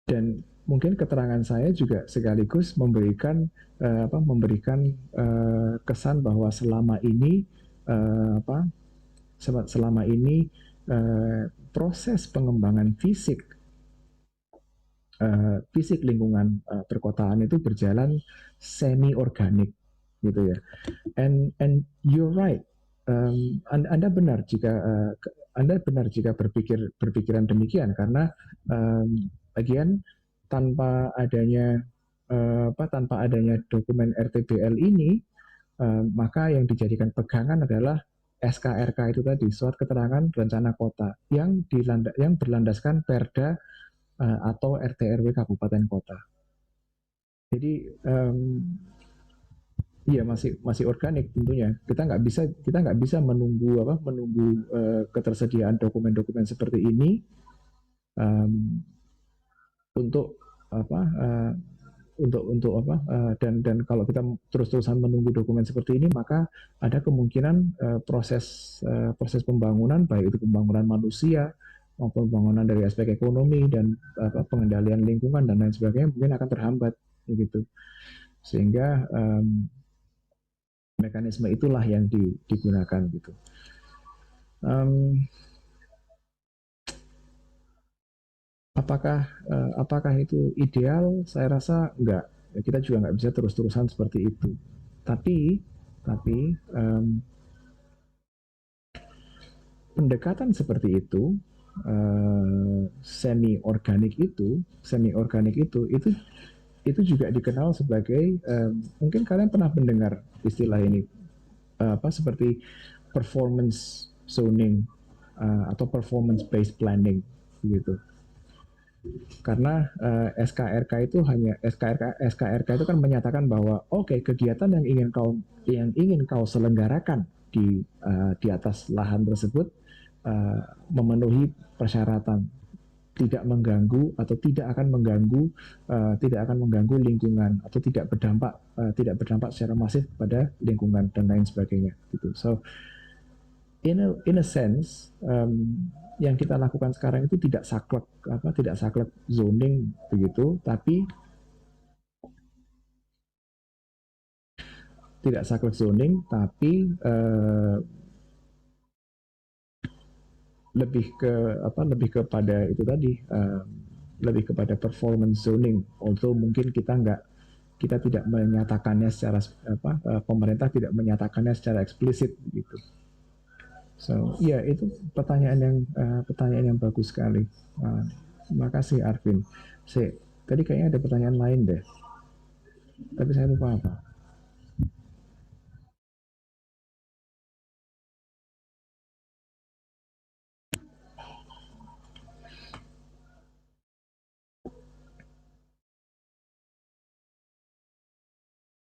Dan mungkin keterangan saya juga sekaligus memberikan kesan bahwa selama ini proses pengembangan fisik lingkungan perkotaan itu berjalan semi organik gitu ya. And you're right. Anda benar jika berpikiran demikian karena again tanpa adanya dokumen RTBL ini, maka yang dijadikan pegangan adalah SKRK itu tadi, surat keterangan rencana kota yang berlandaskan Perda atau RT RW kabupaten kota. Jadi iya masih organik tentunya. Kita nggak bisa menunggu ketersediaan dokumen-dokumen seperti ini dan kalau kita terus-terusan menunggu dokumen seperti ini, maka ada kemungkinan proses pembangunan, baik itu pembangunan manusia maupun pembangunan dari aspek ekonomi dan pengendalian lingkungan dan lain sebagainya mungkin akan terhambat begitu. Sehingga mekanisme itulah yang digunakan gitu. Apakah itu ideal? Saya rasa enggak. Kita juga nggak bisa terus-terusan seperti itu. Tapi pendekatan seperti itu, semi organik itu juga dikenal sebagai mungkin kalian pernah mendengar istilah ini, seperti performance zoning atau performance based planning gitu. Karena SKRK itu SKRK itu kan menyatakan bahwa oke, kegiatan yang ingin kau selenggarakan di atas lahan tersebut memenuhi persyaratan, tidak mengganggu atau tidak akan mengganggu lingkungan atau tidak berdampak secara masif pada lingkungan dan lain sebagainya gitu. So in a sense yang kita lakukan sekarang itu tidak saklek zoning begitu, tapi lebih kepada itu tadi, lebih kepada performance zoning. Although mungkin kita tidak menyatakannya secara pemerintah tidak menyatakannya secara eksplisit gitu. So ya, itu pertanyaan yang bagus sekali. Makasih Arvin. Tadi kayaknya ada pertanyaan lain deh, tapi saya lupa apa.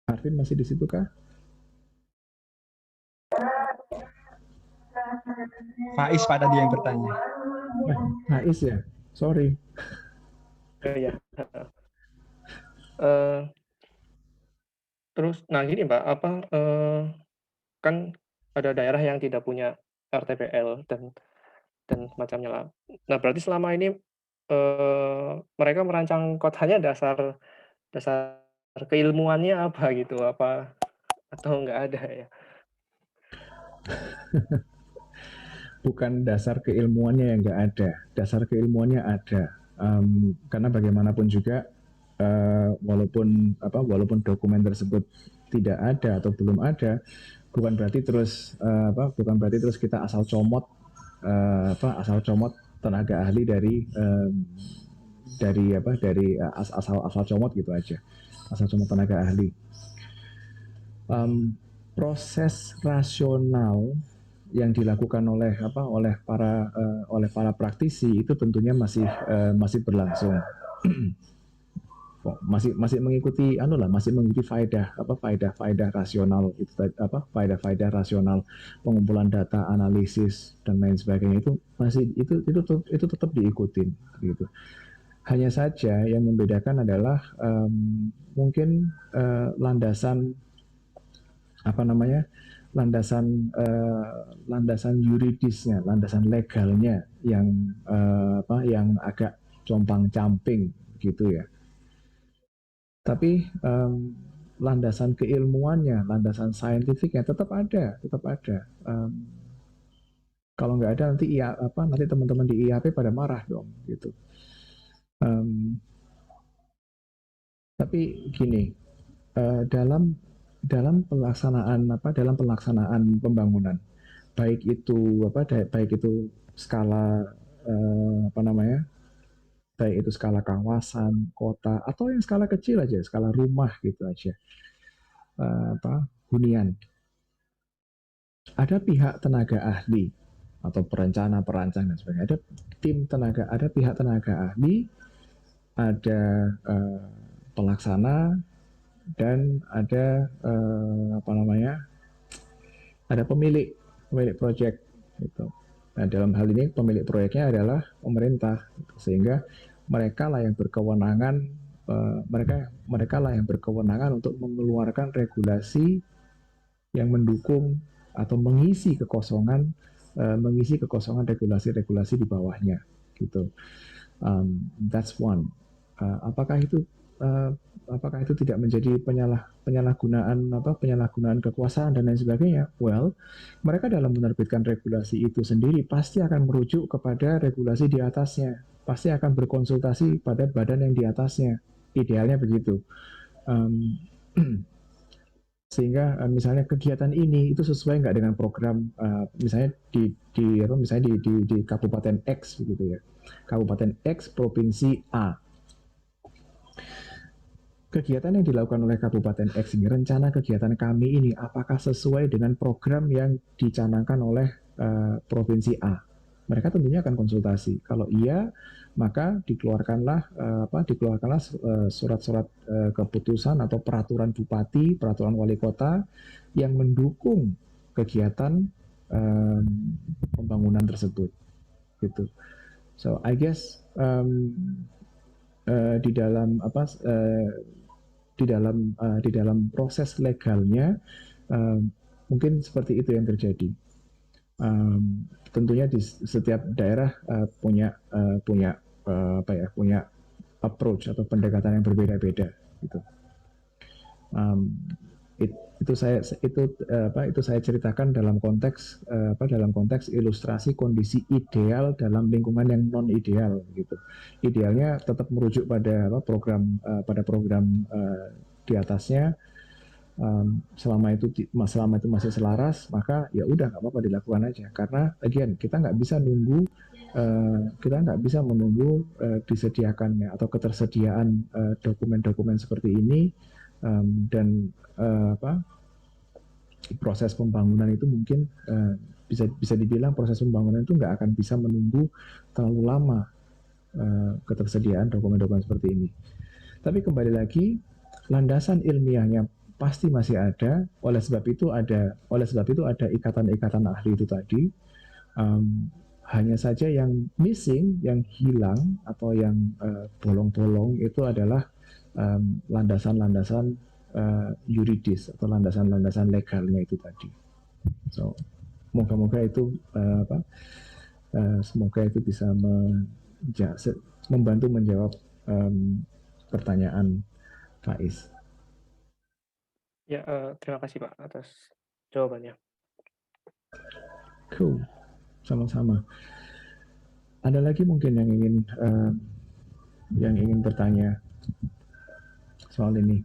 Arvin masih di situ kah?
Faiz Pak tadi yang bertanya.
Faiz ya, sorry.
Ya. Terus, nah gini Pak, kan ada daerah yang tidak punya RTPL dan semacamnya lah. Nah berarti selama ini mereka merancang kotanya dasar keilmuannya apa gitu, apa atau nggak ada ya?
Bukan dasar keilmuannya yang nggak ada, dasar keilmuannya ada. Karena bagaimanapun juga walaupun dokumen tersebut tidak ada atau belum ada, bukan berarti terus kita asal comot tenaga ahli dari asal comot gitu aja, asal comot tenaga ahli. Proses rasional yang dilakukan oleh para praktisi itu tentunya masih berlangsung. masih mengikuti faedah rasional itu, faedah rasional, pengumpulan data, analisis dan lain sebagainya, itu tetap diikutin gitu. Hanya saja yang membedakan adalah mungkin landasan yuridisnya, landasan legalnya yang agak compang-camping gitu ya. Tapi landasan keilmuannya, landasan saintifiknya tetap ada. Kalau nggak ada nanti teman-teman di IAP pada marah dong gitu. Tapi gini, dalam pelaksanaan pembangunan, baik itu skala baik itu skala kawasan, kota, atau yang skala kecil aja, skala rumah gitu aja, hunian. Ada pihak tenaga ahli atau perencana, perancang dan sebagainya. Ada pihak tenaga ahli, ada pelaksana, dan ada ada pemilik proyek gitu. Nah, dalam hal ini pemilik proyeknya adalah pemerintah, sehingga mereka lah yang berkewenangan untuk mengeluarkan regulasi yang mendukung atau mengisi kekosongan regulasi-regulasi di bawahnya gitu. That's one. Apakah itu tidak menjadi penyalahgunaan kekuasaan dan lain sebagainya? Well, mereka dalam menerbitkan regulasi itu sendiri pasti akan merujuk kepada regulasi di atasnya, pasti akan berkonsultasi pada badan yang di atasnya, idealnya begitu. Sehingga misalnya kegiatan ini itu sesuai nggak dengan program, misalnya di Kabupaten X begitu ya, Kabupaten X Provinsi A. kegiatan yang dilakukan oleh Kabupaten X ini, rencana kegiatan kami ini apakah sesuai dengan program yang dicanangkan oleh Provinsi A? Mereka tentunya akan konsultasi. Kalau iya, maka dikeluarkanlah surat-surat keputusan atau peraturan bupati, peraturan wali kota yang mendukung kegiatan pembangunan tersebut. Gitu. So I guess di dalam proses legalnya mungkin seperti itu yang terjadi. Tentunya di setiap daerah punya approach atau pendekatan yang berbeda-beda gitu. Itu saya ceritakan dalam konteks ilustrasi kondisi ideal dalam lingkungan yang non ideal gitu. Idealnya tetap merujuk pada program di atasnya. Selama itu masih selaras, maka ya udah nggak apa-apa dilakukan aja. Karena again kita nggak bisa menunggu disediakannya atau ketersediaan dokumen-dokumen seperti ini dan proses pembangunan itu mungkin bisa dibilang proses pembangunan itu nggak akan bisa menunggu terlalu lama ketersediaan dokumen-dokumen seperti ini. Tapi kembali lagi, landasan ilmiahnya pasti masih ada. Oleh sebab itu ada ikatan-ikatan ahli itu tadi. Hanya saja yang missing, yang hilang atau yang bolong-bolong itu adalah landasan-landasan yuridis atau landasan-landasan legalnya itu tadi. So, moga-moga itu semoga itu bisa membantu menjawab pertanyaan Faiz.
Ya, terima kasih Pak atas jawabannya.
Cool, sama-sama. Ada lagi mungkin yang ingin bertanya soal ini.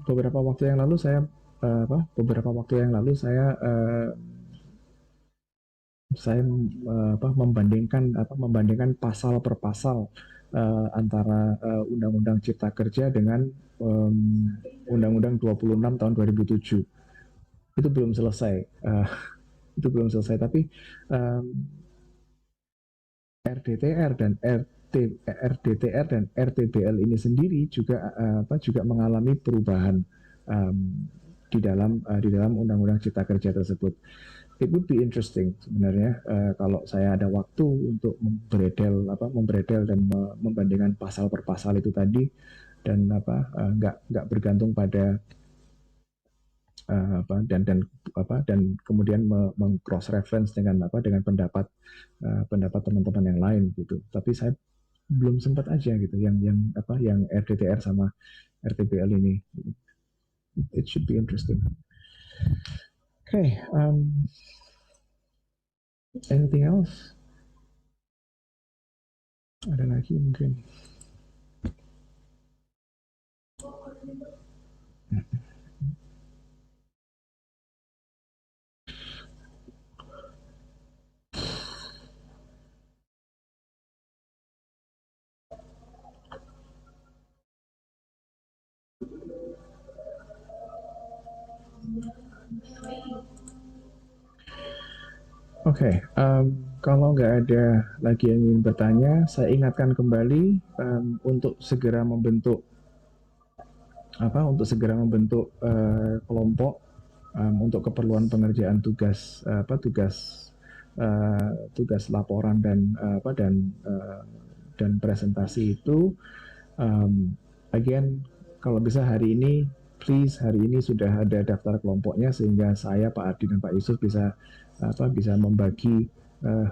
Beberapa waktu yang lalu saya membandingkan pasal per pasal antara Undang-Undang Cipta Kerja dengan Undang-Undang 26 tahun 2007. Itu belum selesai. Tapi RDTR dan RTBL ini sendiri juga mengalami perubahan di dalam Undang-Undang Cipta Kerja tersebut. It would be interesting sebenarnya kalau saya ada waktu untuk membredel dan membandingkan pasal per pasal itu tadi dan nggak bergantung pada dan kemudian meng-cross reference dengan pendapat teman-teman yang lain gitu. Tapi saya belum sempat aja gitu yang RDTR sama RTBL ini. It should be interesting. Okay, anything else? Ada lagi mungkin? Oke, kalau nggak ada lagi yang ingin bertanya, saya ingatkan kembali untuk segera membentuk kelompok untuk keperluan pengerjaan tugas laporan dan presentasi itu. Again, kalau bisa hari ini sudah ada daftar kelompoknya sehingga saya, Pak Ardi dan Pak Yusuf bisa membagi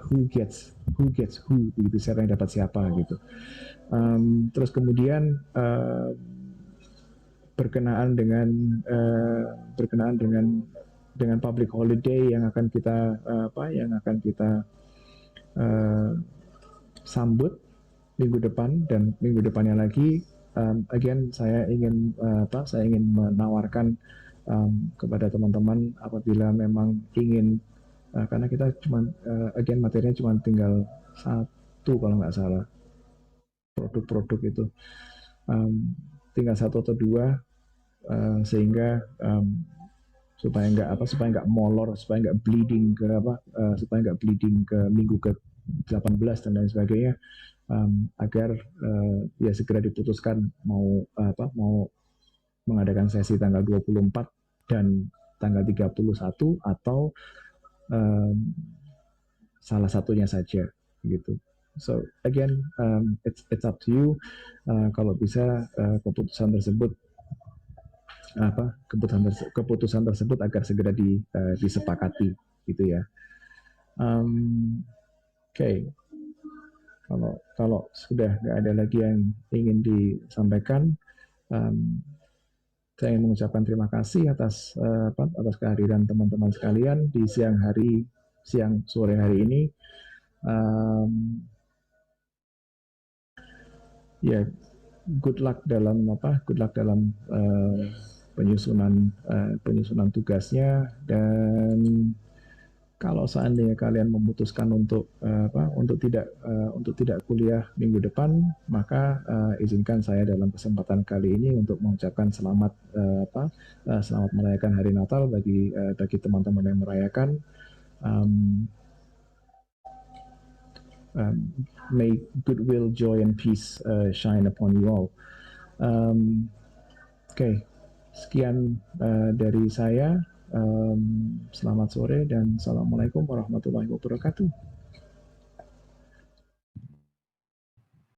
who gets who begitu, siapa yang dapat siapa gitu. Terus kemudian berkenaan dengan public holiday yang akan kita sambut minggu depan dan minggu depannya lagi. Again, saya ingin menawarkan kepada teman-teman apabila memang ingin karena kita materinya cuma tinggal satu kalau nggak salah produk-produk itu. tinggal 1 atau 2 sehingga supaya nggak molor, supaya nggak bleeding ke minggu ke 18 dan lain sebagainya, agar ya segera diputuskan mau mengadakan sesi tanggal 24 dan tanggal 31 atau salah satunya saja gitu. So again, it's up to you. Kalau bisa keputusan tersebut agar segera disepakati gitu ya. Oke. Kalau sudah nggak ada lagi yang ingin disampaikan, saya ingin mengucapkan terima kasih atas kehadiran teman-teman sekalian di siang sore hari ini. Ya, good luck dalam penyusunan tugasnya, dan kalau seandainya kalian memutuskan untuk tidak kuliah minggu depan, maka izinkan saya dalam kesempatan kali ini untuk mengucapkan selamat merayakan Hari Natal bagi teman-teman yang merayakan. May goodwill, joy, and peace shine upon you all. Oke. Sekian dari saya. Selamat sore dan assalamualaikum warahmatullahi wabarakatuh.